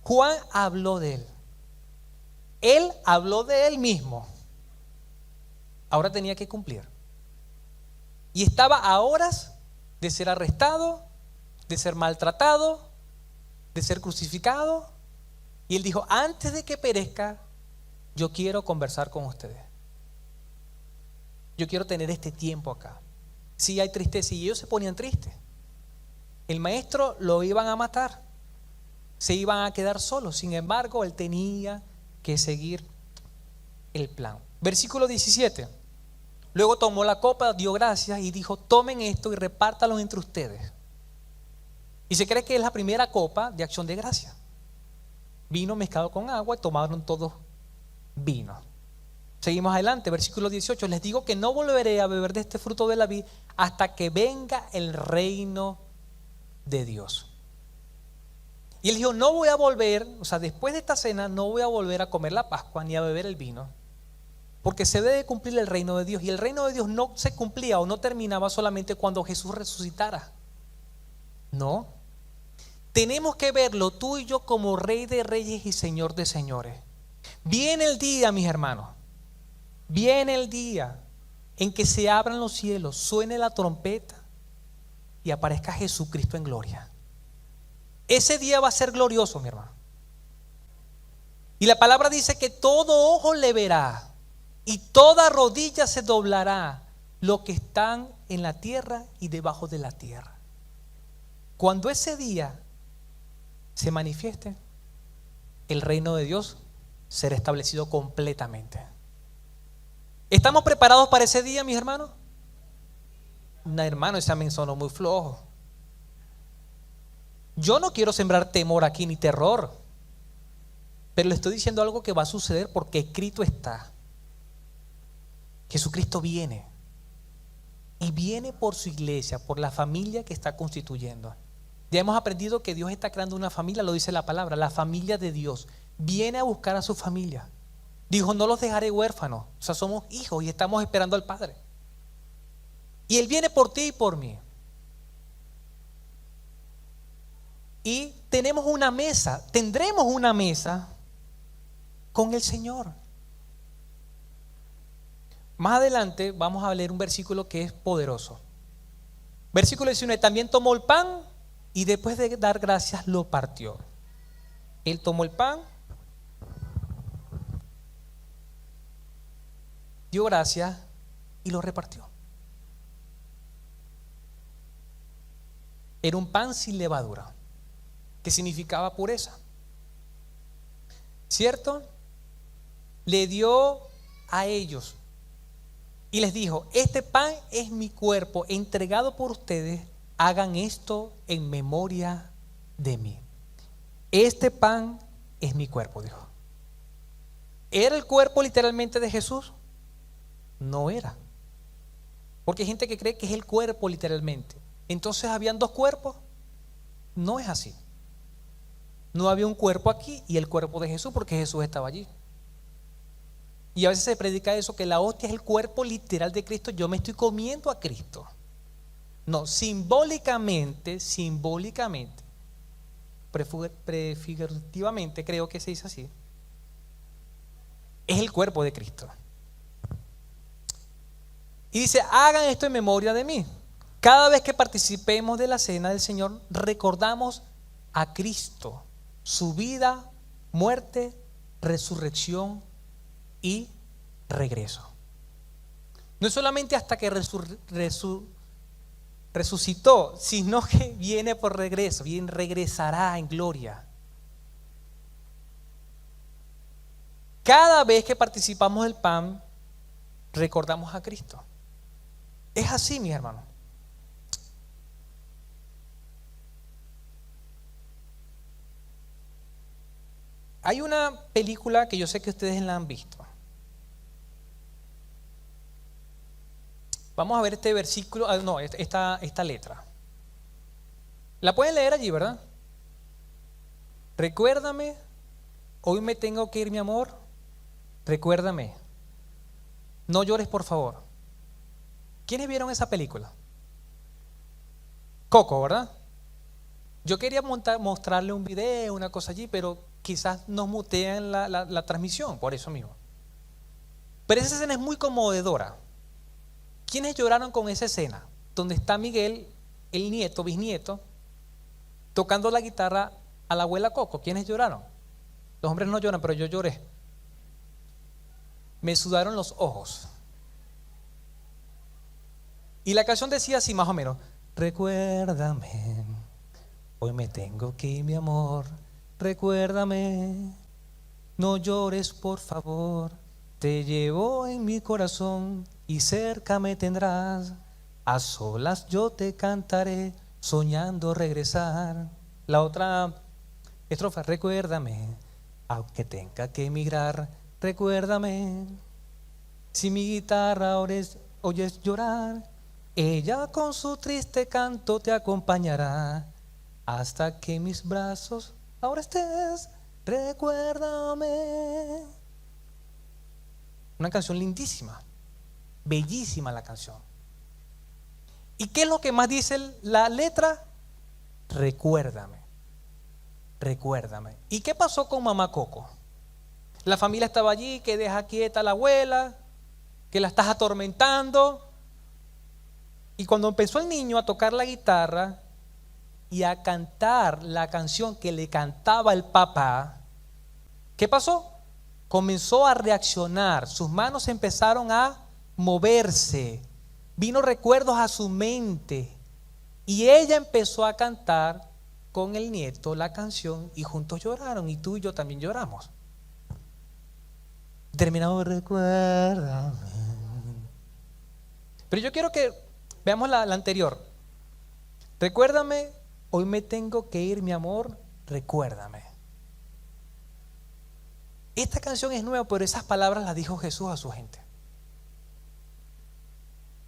Juan habló de Él. Él habló de Él mismo. Ahora tenía que cumplir. Y estaba a horas de ser arrestado, de ser maltratado, de ser crucificado. Y Él dijo: antes de que perezca, yo quiero conversar con ustedes. Yo quiero tener este tiempo acá. Sí, hay tristeza, y ellos se ponían tristes. El maestro lo iban a matar, se iban a quedar solos. Sin embargo, Él tenía que seguir el plan. Versículo 17. Luego tomó la copa, dio gracias y dijo: tomen esto y repártalo entre ustedes. Y se cree que es la primera copa de acción de gracia. Vino mezclado con agua y tomaron todos vino. Seguimos adelante, versículo 18. Les digo que no volveré a beber de este fruto de la vid hasta que venga el reino de Dios. Y Él dijo: no voy a volver, o sea, después de esta cena no voy a volver a comer la Pascua ni a beber el vino, porque se debe cumplir el reino de Dios. Y el reino de Dios no se cumplía o no terminaba solamente cuando Jesús resucitara. No. Tenemos que verlo tú y yo como Rey de Reyes y Señor de Señores. Viene el día, mis hermanos, viene el día en que se abran los cielos, suene la trompeta y aparezca Jesucristo en gloria. Ese día va a ser glorioso, mi hermano. Y la palabra dice que todo ojo le verá y toda rodilla se doblará, los que están en la tierra y debajo de la tierra. Cuando ese día se manifieste, el reino de Dios será establecido completamente. ¿Estamos preparados para ese día, mis hermanos? No, hermano, ese amén sonó muy flojo. Yo no quiero sembrar temor aquí ni terror, pero le estoy diciendo algo que va a suceder porque escrito está. Jesucristo viene y viene por su iglesia, por la familia que está constituyendo. Ya hemos aprendido que Dios está creando una familia, lo dice la palabra, la familia de Dios. Viene a buscar a su familia. Dijo, no los dejaré huérfanos. O sea, somos hijos y estamos esperando al Padre. Y Él viene por ti y por mí. Y tenemos una mesa, tendremos una mesa con el Señor. Más adelante vamos a leer un versículo que es poderoso. Versículo 19, también tomó el pan y después de dar gracias lo partió. Él tomó el pan, dio gracias y lo repartió. Era un pan sin levadura, que significaba pureza. ¿Cierto? Le dio a ellos y les dijo, este pan es mi cuerpo entregado por ustedes, hagan esto en memoria de mí. Este pan es mi cuerpo, dijo. ¿Era el cuerpo literalmente de Jesús? No era. Porque hay gente que cree que es el cuerpo literalmente. Entonces, ¿habían dos cuerpos? No es así. No había un cuerpo aquí y el cuerpo de Jesús, porque Jesús estaba allí. Y a veces se predica eso, que la hostia es el cuerpo literal de Cristo. Yo me estoy comiendo a Cristo. No, simbólicamente, prefigurativamente, creo que se dice así, es el cuerpo de Cristo. Y dice, hagan esto en memoria de mí. Cada vez que participemos de la cena del Señor, recordamos a Cristo, su vida, muerte, resurrección y regreso. No es solamente hasta que resucitó, sino que viene por regreso, bien regresará en gloria. Cada vez que participamos del pan, recordamos a Cristo. Es así, mis hermanos. Hay una película que yo sé que ustedes la han visto. Vamos a ver este versículo, esta letra. La pueden leer allí, ¿verdad? Recuérdame, hoy me tengo que ir, mi amor. Recuérdame. No llores, por favor. ¿Quiénes vieron esa película? Coco, ¿verdad? Yo quería mostrarle un video, una cosa allí, pero quizás nos mutean la transmisión, por eso mismo. Pero esa escena es muy conmovedora. ¿Quiénes lloraron con esa escena? Donde está Miguel, el nieto, bisnieto, tocando la guitarra a la abuela Coco. ¿Quiénes lloraron? Los hombres no lloran, pero yo lloré. Me sudaron los ojos. Y la canción decía así más o menos: recuérdame, hoy me tengo que ir, mi amor. Recuérdame, no llores, por favor. Te llevo en mi corazón y cerca me tendrás. A solas yo te cantaré, soñando regresar. La otra estrofa: recuérdame, aunque tenga que emigrar. Recuérdame, si mi guitarra oyes llorar, ella con su triste canto te acompañará hasta que mis brazos ahora estés. Recuérdame. Una canción lindísima, bellísima la canción. ¿Y qué es lo que más dice la letra? Recuérdame, recuérdame. ¿Y qué pasó con mamá Coco? La familia estaba allí, que deja quieta a la abuela, que la estás atormentando. Y cuando empezó el niño a tocar la guitarra y a cantar la canción que le cantaba el papá, ¿qué pasó? Comenzó a reaccionar, sus manos empezaron a moverse, vino recuerdos a su mente y ella empezó a cantar con el nieto la canción y juntos lloraron, y tú y yo también lloramos. Terminamos, recuérdame. Pero yo quiero que veamos la anterior. Recuérdame, hoy me tengo que ir, mi amor, recuérdame. Esta canción es nueva, pero esas palabras las dijo Jesús a su gente.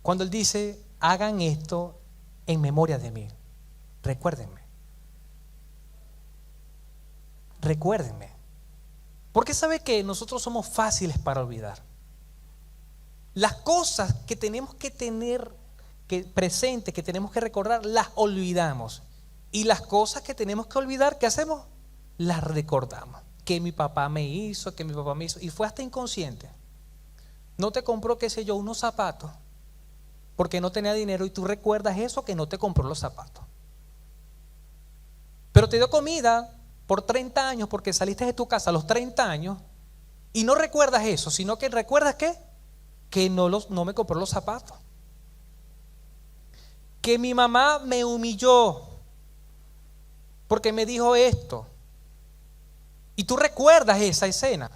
Cuando Él dice, hagan esto en memoria de mí. Recuérdenme. Recuérdenme. Porque sabe que nosotros somos fáciles para olvidar. Las cosas que tenemos que tener presentes, que tenemos que recordar, las olvidamos. Y las cosas que tenemos que olvidar, ¿qué hacemos? Las recordamos. Que mi papá me hizo, que mi papá me hizo. Y fue hasta inconsciente. No te compró, qué sé yo, unos zapatos porque no tenía dinero, y tú recuerdas eso, que no te compró los zapatos. Pero te dio comida por 30 años porque saliste de tu casa a los 30 años y no recuerdas eso, sino que recuerdas que no me compró los zapatos. Que mi mamá me humilló porque me dijo esto. Y tú recuerdas esa escena,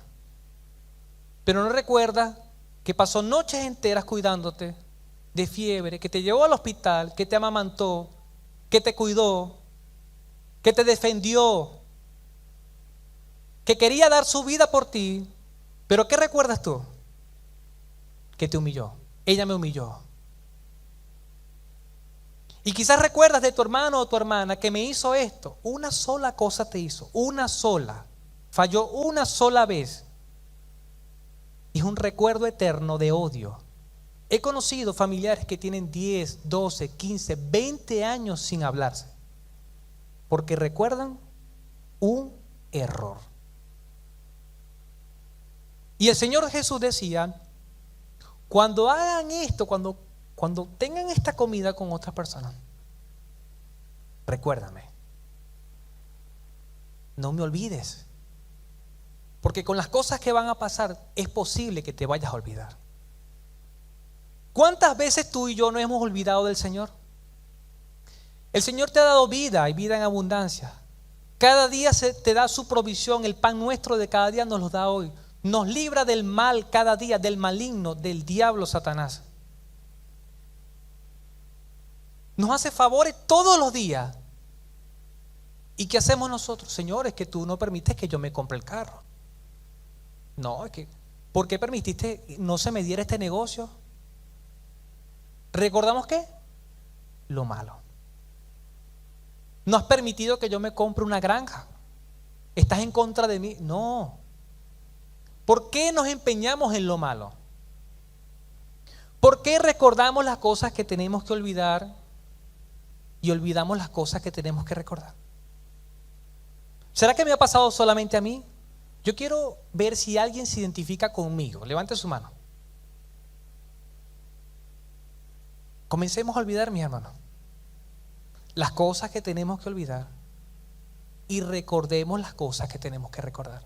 pero no recuerdas que pasó noches enteras cuidándote de fiebre, que te llevó al hospital, que te amamantó, que te cuidó, que te defendió, que quería dar su vida por ti. Pero ¿qué recuerdas tú? Que te humilló. Ella me humilló. Y quizás recuerdas de tu hermano o tu hermana que me hizo esto. Una sola cosa te hizo, una sola. Falló una sola vez. Y es un recuerdo eterno de odio. He conocido familiares que tienen 10, 12, 15, 20 años sin hablarse, porque recuerdan un error. Y el Señor Jesús decía, cuando hagan esto, cuando tengan esta comida con otras personas, recuérdame. No me olvides. Porque con las cosas que van a pasar es posible que te vayas a olvidar. ¿Cuántas veces tú y yo no hemos olvidado del Señor? El Señor te ha dado vida y vida en abundancia. Cada día te da su provisión, el pan nuestro de cada día nos lo da hoy. Nos libra del mal cada día, del maligno, del diablo Satanás. Nos hace favores todos los días. ¿Y qué hacemos nosotros? Señor, es que tú no permites que yo me compre el carro. No, es que, ¿por qué permitiste no se me diera este negocio? ¿Recordamos qué? Lo malo. No has permitido que yo me compre una granja. ¿Estás en contra de mí? No. ¿Por qué nos empeñamos en lo malo? ¿Por qué recordamos las cosas que tenemos que olvidar y olvidamos las cosas que tenemos que recordar? ¿Será que me ha pasado solamente a mí? Yo quiero ver si alguien se identifica conmigo. Levante su mano. Comencemos a olvidar, mis hermanos, las cosas que tenemos que olvidar y recordemos las cosas que tenemos que recordar.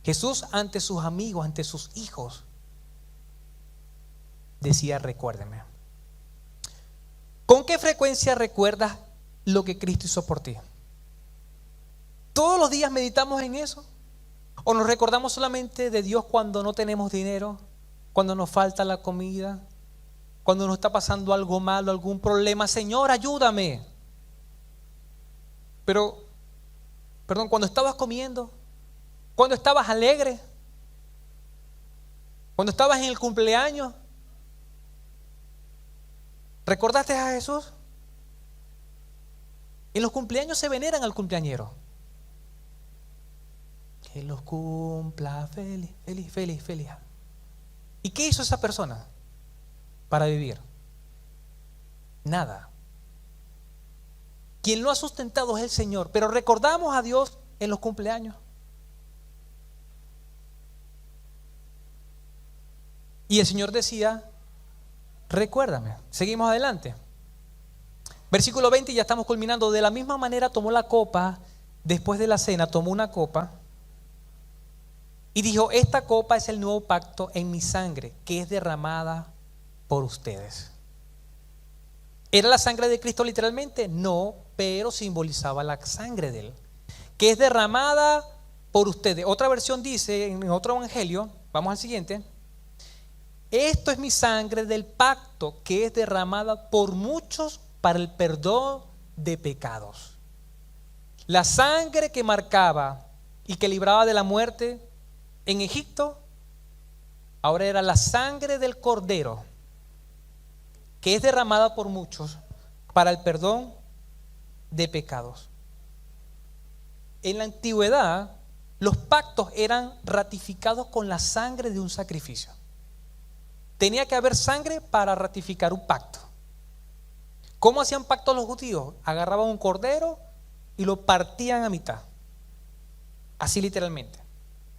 Jesús, ante sus amigos, ante sus hijos, decía: recuérdeme. ¿Con qué frecuencia recuerdas lo que Cristo hizo por ti? ¿Todos los días meditamos en eso? ¿O nos recordamos solamente de Dios cuando no tenemos dinero, cuando nos falta la comida, cuando nos está pasando algo malo, algún problema? Señor, ayúdame. Pero, cuando estabas comiendo, cuando estabas alegre, cuando estabas en el cumpleaños, ¿recordaste a Jesús? En los cumpleaños se veneran al cumpleañero. Que los cumpla feliz, feliz, feliz, feliz. ¿Y qué hizo esa persona para vivir? Nada. Quien lo ha sustentado es el Señor. Pero recordamos a Dios en los cumpleaños. Y el Señor decía: recuérdame. Seguimos adelante. Versículo 20, ya estamos culminando. De la misma manera tomó la copa, después de la cena, tomó una copa y dijo: esta copa es el nuevo pacto en mi sangre, que es derramada por ustedes. ¿Era la sangre de Cristo literalmente? No, pero simbolizaba la sangre de Él, que es derramada por ustedes. Otra versión dice, en otro evangelio, vamos al siguiente: esto es mi sangre del pacto, que es derramada por muchos para el perdón de pecados. La sangre que marcaba y que libraba de la muerte en Egipto, ahora era la sangre del Cordero, que es derramada por muchos para el perdón de pecados. En la antigüedad, los pactos eran ratificados con la sangre de un sacrificio. Tenía que haber sangre para ratificar un pacto. ¿Cómo hacían pacto los judíos? Agarraban un cordero y lo partían a mitad. Así literalmente.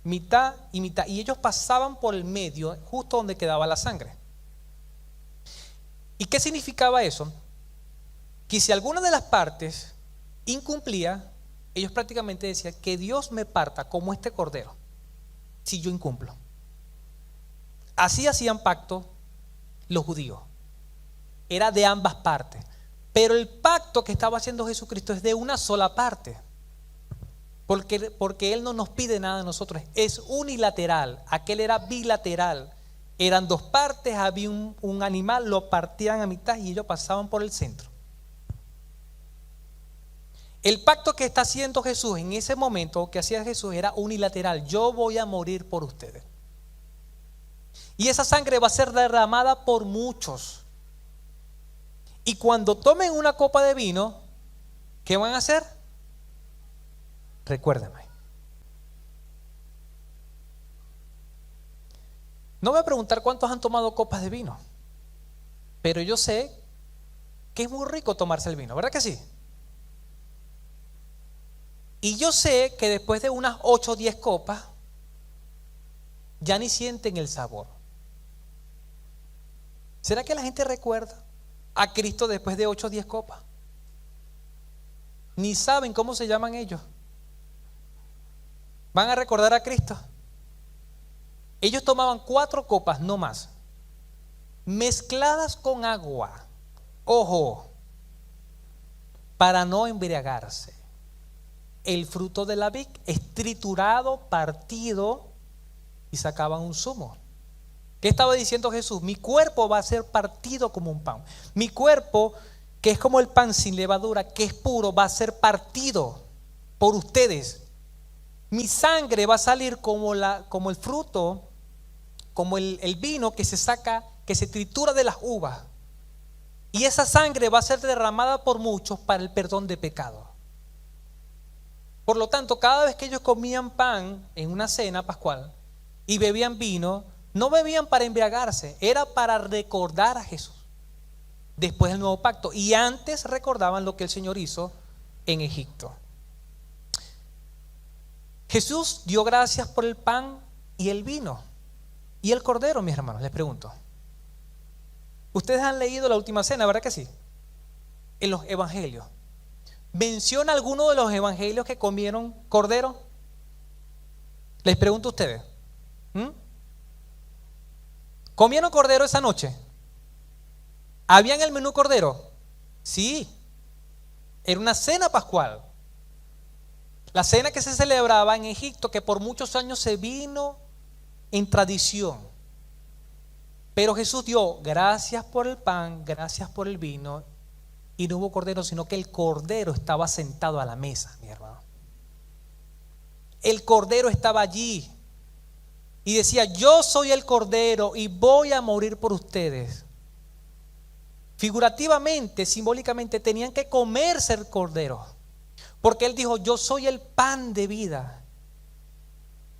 Mitad y mitad. Y ellos pasaban por el medio, justo donde quedaba la sangre. ¿Y qué significaba eso? Que si alguna de las partes incumplía, ellos prácticamente decían: que Dios me parta como este cordero si yo incumplo. Así hacían pacto los judíos. Era de ambas partes. Pero el pacto que estaba haciendo Jesucristo es de una sola parte. Porque Él no nos pide nada de nosotros. Es unilateral. Aquel era bilateral. Eran dos partes, había un animal, lo partían a mitad y ellos pasaban por el centro. El pacto que está haciendo Jesús en ese momento, que hacía Jesús, era unilateral. Yo voy a morir por ustedes. Y esa sangre va a ser derramada por muchos. Y cuando tomen una copa de vino, ¿qué van a hacer? Recuérdame. No voy a preguntar cuántos han tomado copas de vino, pero yo sé que es muy rico tomarse el vino, ¿verdad que sí? Y yo sé que después de unas 8 o 10 copas, ya ni sienten el sabor. ¿Será que la gente recuerda a Cristo después de 8 o 10 copas? Ni saben cómo se llaman ellos. ¿Van a recordar a Cristo? Ellos tomaban 4 copas, no más, mezcladas con agua. Ojo, para no embriagarse. El fruto de la vid es triturado, partido, y sacaban un zumo. ¿Qué estaba diciendo Jesús? Mi cuerpo va a ser partido como un pan. Mi cuerpo, que es como el pan sin levadura, que es puro, va a ser partido por ustedes. Mi sangre va a salir como el fruto, como el vino que se saca, que se tritura de las uvas. Y esa sangre va a ser derramada por muchos para el perdón de pecados. Por lo tanto, cada vez que ellos comían pan en una cena pascual y bebían vino, no bebían para embriagarse, era para recordar a Jesús después del nuevo pacto. Y antes recordaban lo que el Señor hizo en Egipto. Jesús dio gracias por el pan y el vino. ¿Y el cordero, mis hermanos? Les pregunto. Ustedes han leído la última cena, ¿verdad que sí? En los evangelios. ¿Menciona alguno de los evangelios que comieron cordero? Les pregunto a ustedes. ¿Comieron cordero esa noche? ¿Había en el menú cordero? Sí. Era una cena pascual. La cena que se celebraba en Egipto, que por muchos años se vino en tradición. Pero Jesús dio gracias por el pan, gracias por el vino, y no hubo cordero, sino que el cordero estaba sentado a la mesa, mi hermano. El cordero estaba allí y decía: yo soy el cordero y voy a morir por ustedes. Figurativamente, simbólicamente, tenían que comerse el cordero, porque Él dijo: yo soy el pan de vida,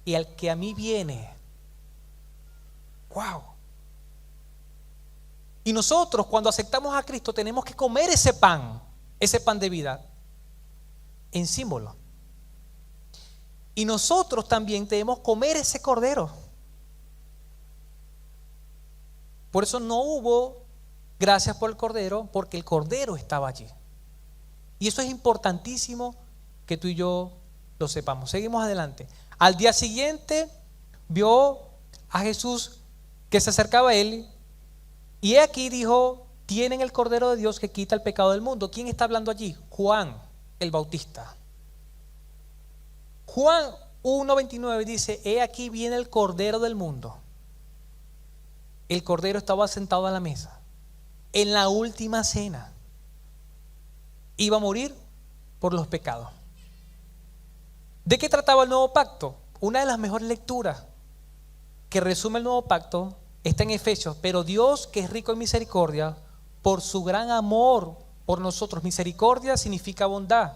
y al que a mí viene. ¡Wow! Y nosotros, cuando aceptamos a Cristo, tenemos que comer ese pan de vida, en símbolo. Y nosotros también debemos comer ese cordero. Por eso no hubo gracias por el Cordero, porque el Cordero estaba allí. Y eso es importantísimo que tú y yo lo sepamos. Seguimos adelante. Al día siguiente vio a Jesús que se acercaba a él, y he aquí dijo: tienen el Cordero de Dios que quita el pecado del mundo. ¿Quién está hablando allí? Juan el Bautista. Juan 1:29 dice: he aquí viene el Cordero del mundo. El Cordero estaba sentado a la mesa en la última cena. Iba a morir por los pecados. ¿De qué trataba el nuevo pacto? Una de las mejores lecturas que resume el nuevo pacto está en Efesios. Pero Dios, que es rico en misericordia, por su gran amor por nosotros. Misericordia significa bondad,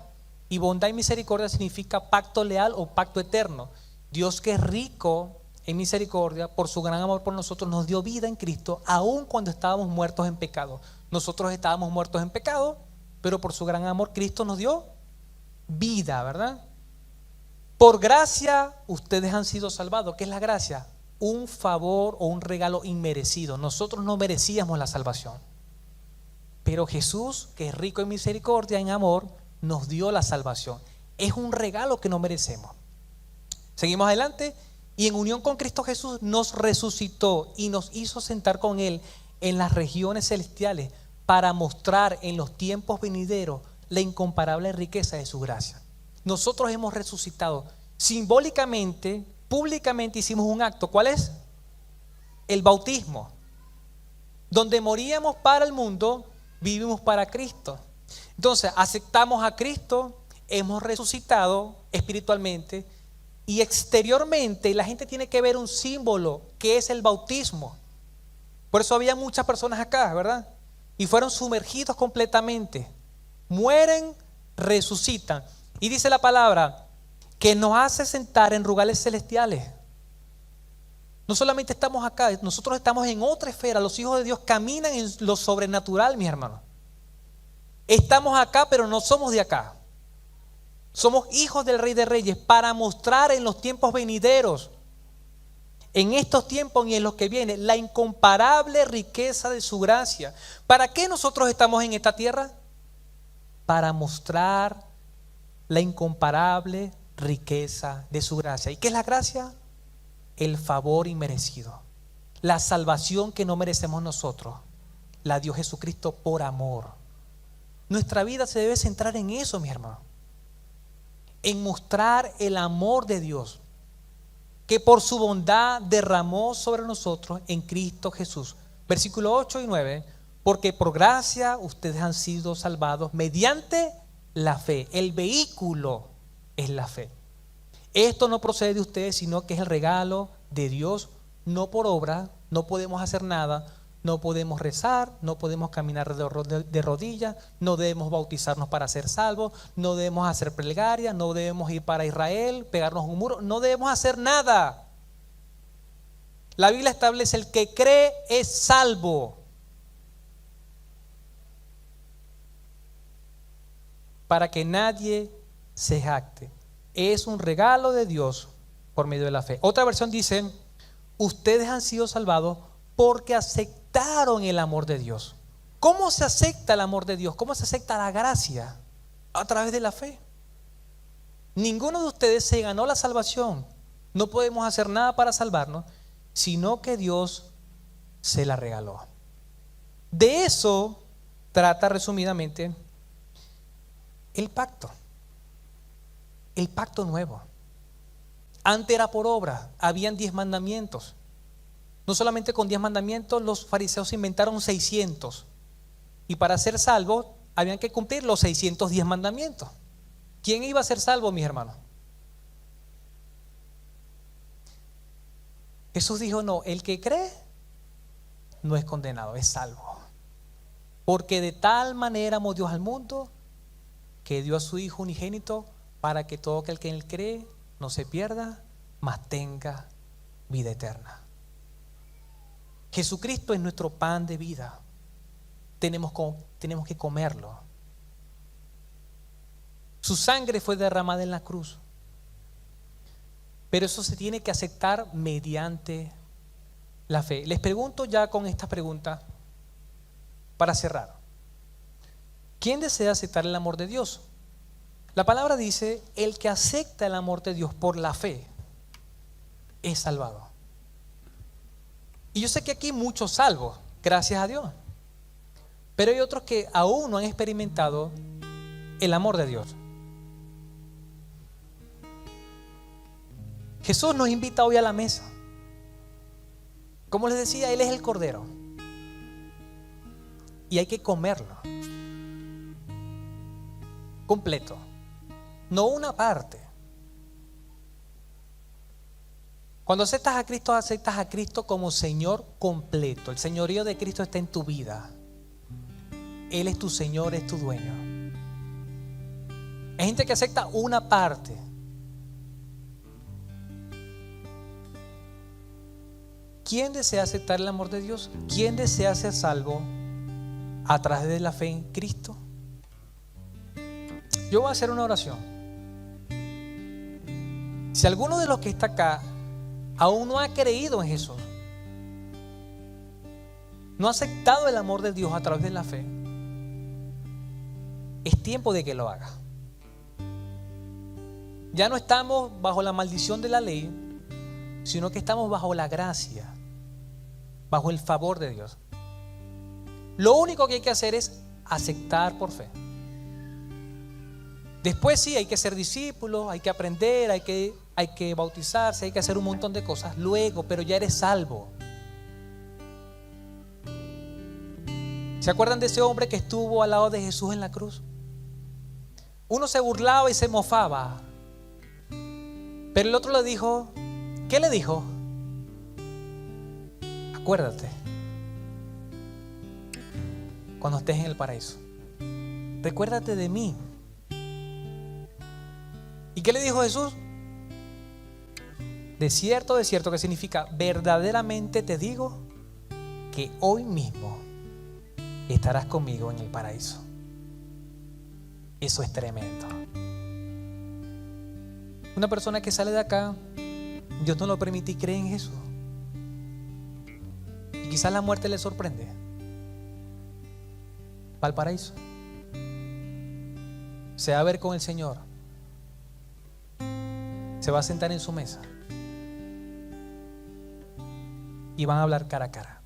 y bondad y misericordia significa pacto leal o pacto eterno. Dios, que es rico en misericordia, por su gran amor por nosotros, nos dio vida en Cristo, aun cuando estábamos muertos en pecado. Nosotros estábamos muertos en pecado, pero por su gran amor Cristo nos dio vida, ¿verdad? Por gracia ustedes han sido salvados. ¿Qué es la gracia? Un favor o un regalo inmerecido. Nosotros no merecíamos la salvación, pero Jesús, que es rico en misericordia, en amor, nos dio la salvación. Es un regalo que no merecemos. Seguimos adelante. Y en unión con Cristo Jesús nos resucitó y nos hizo sentar con Él en las regiones celestiales, para mostrar en los tiempos venideros la incomparable riqueza de su gracia. Nosotros hemos resucitado. Simbólicamente, públicamente hicimos un acto. ¿Cuál es? El bautismo. Donde moríamos para el mundo, vivimos para Cristo. Entonces, aceptamos a Cristo, hemos resucitado espiritualmente, y exteriormente la gente tiene que ver un símbolo que es el bautismo. Por eso había muchas personas acá, ¿verdad? Y fueron sumergidos completamente. Mueren, resucitan. Y dice la palabra que nos hace sentar en lugares celestiales. No solamente estamos acá, nosotros estamos en otra esfera. Los hijos de Dios caminan en lo sobrenatural, mis hermanos. Estamos acá, pero no somos de acá. Somos hijos del Rey de Reyes, para mostrar en los tiempos venideros, en estos tiempos y en los que vienen, la incomparable riqueza de su gracia. ¿Para qué nosotros estamos en esta tierra? Para mostrar la incomparable riqueza de su gracia. ¿Y qué es la gracia? El favor inmerecido, la salvación que no merecemos nosotros, la dio Jesucristo por amor. Nuestra vida se debe centrar en eso, mi hermano, en mostrar el amor de Dios, que por su bondad derramó sobre nosotros en Cristo Jesús. Versículos 8 y 9: porque por gracia ustedes han sido salvados mediante la fe. El vehículo es la fe. Esto no procede de ustedes, sino que es el regalo de Dios, no por obra. No podemos hacer nada. No podemos rezar, no podemos caminar de rodillas, no debemos bautizarnos para ser salvos, no debemos hacer plegaria, no debemos ir para Israel, pegarnos un muro, no debemos hacer nada. La Biblia establece: el que cree es salvo. Para que nadie se jacte. Es un regalo de Dios por medio de la fe. Otra versión dice: ustedes han sido salvados porque aceptaron el amor de Dios. ¿Cómo se acepta el amor de Dios? ¿Cómo se acepta la gracia? A través de la fe. Ninguno de ustedes se ganó la salvación. No podemos hacer nada para salvarnos, sino que Dios se la regaló. De eso trata resumidamente el pacto. El pacto nuevo. Antes era por obra, habían 10 mandamientos. No solamente con 10 mandamientos, los fariseos inventaron 600. Y para ser salvos, habían que cumplir los 610 mandamientos. ¿Quién iba a ser salvo, mis hermanos? Jesús dijo: no, el que cree no es condenado, es salvo. Porque de tal manera amó Dios al mundo, que dio a su Hijo unigénito, para que todo aquel que en él cree no se pierda, mas tenga vida eterna. Jesucristo es nuestro pan de vida. Tenemos que comerlo. Su sangre fue derramada en la cruz. Pero eso se tiene que aceptar mediante la fe. Les pregunto ya con esta pregunta: Para cerrar, ¿quién desea aceptar el amor de Dios? La palabra dice, el que acepta el amor de Dios por la fe es salvado. Y yo sé que aquí hay muchos salvos, gracias a Dios. Pero hay otros que aún no han experimentado el amor de Dios. Jesús nos invita hoy a la mesa. Como les decía, Él es el Cordero. Y hay que comerlo completo, no una parte. Cuando aceptas a Cristo como Señor completo. El señorío de Cristo está en tu vida. Él es tu Señor, es tu dueño. Hay gente que acepta una parte. ¿Quién desea aceptar el amor de Dios? ¿Quién desea ser salvo a través de la fe en Cristo? Yo voy a hacer una oración. Si alguno de los que está acá aún no ha creído en Jesús, no ha aceptado el amor de Dios a través de la fe, es tiempo de que lo haga. Ya no estamos bajo la maldición de la ley, sino que estamos bajo la gracia, bajo el favor de Dios. Lo único que hay que hacer es aceptar por fe. Después sí, hay que ser discípulos, hay que aprender, hay que bautizarse, hay que hacer un montón de cosas luego, pero ya eres salvo. ¿Se acuerdan de ese hombre que estuvo al lado de Jesús en la cruz? Uno se burlaba y se mofaba, pero el otro le dijo, ¿qué le dijo? Acuérdate, cuando estés en el paraíso, recuérdate de mí. ¿Y qué le dijo Jesús? De cierto, que significa verdaderamente te digo que hoy mismo estarás conmigo en el paraíso. Eso es tremendo. Una persona que sale de acá, Dios no lo permite y cree en Jesús. Y quizás la muerte le sorprende. Va al paraíso. Se va a ver con el Señor. Se va a sentar en su mesa y van a hablar cara a cara.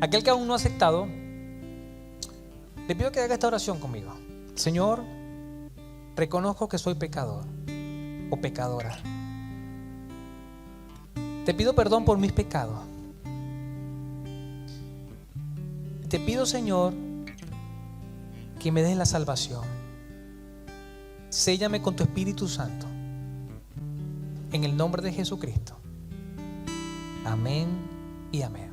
Aquel que aún no ha aceptado, le pido que haga esta oración conmigo. Señor, reconozco que soy pecador o pecadora. Te pido perdón por mis pecados. Te pido, Señor, que me des la salvación. Séllame con tu Espíritu Santo. En el nombre de Jesucristo. Amén y amén.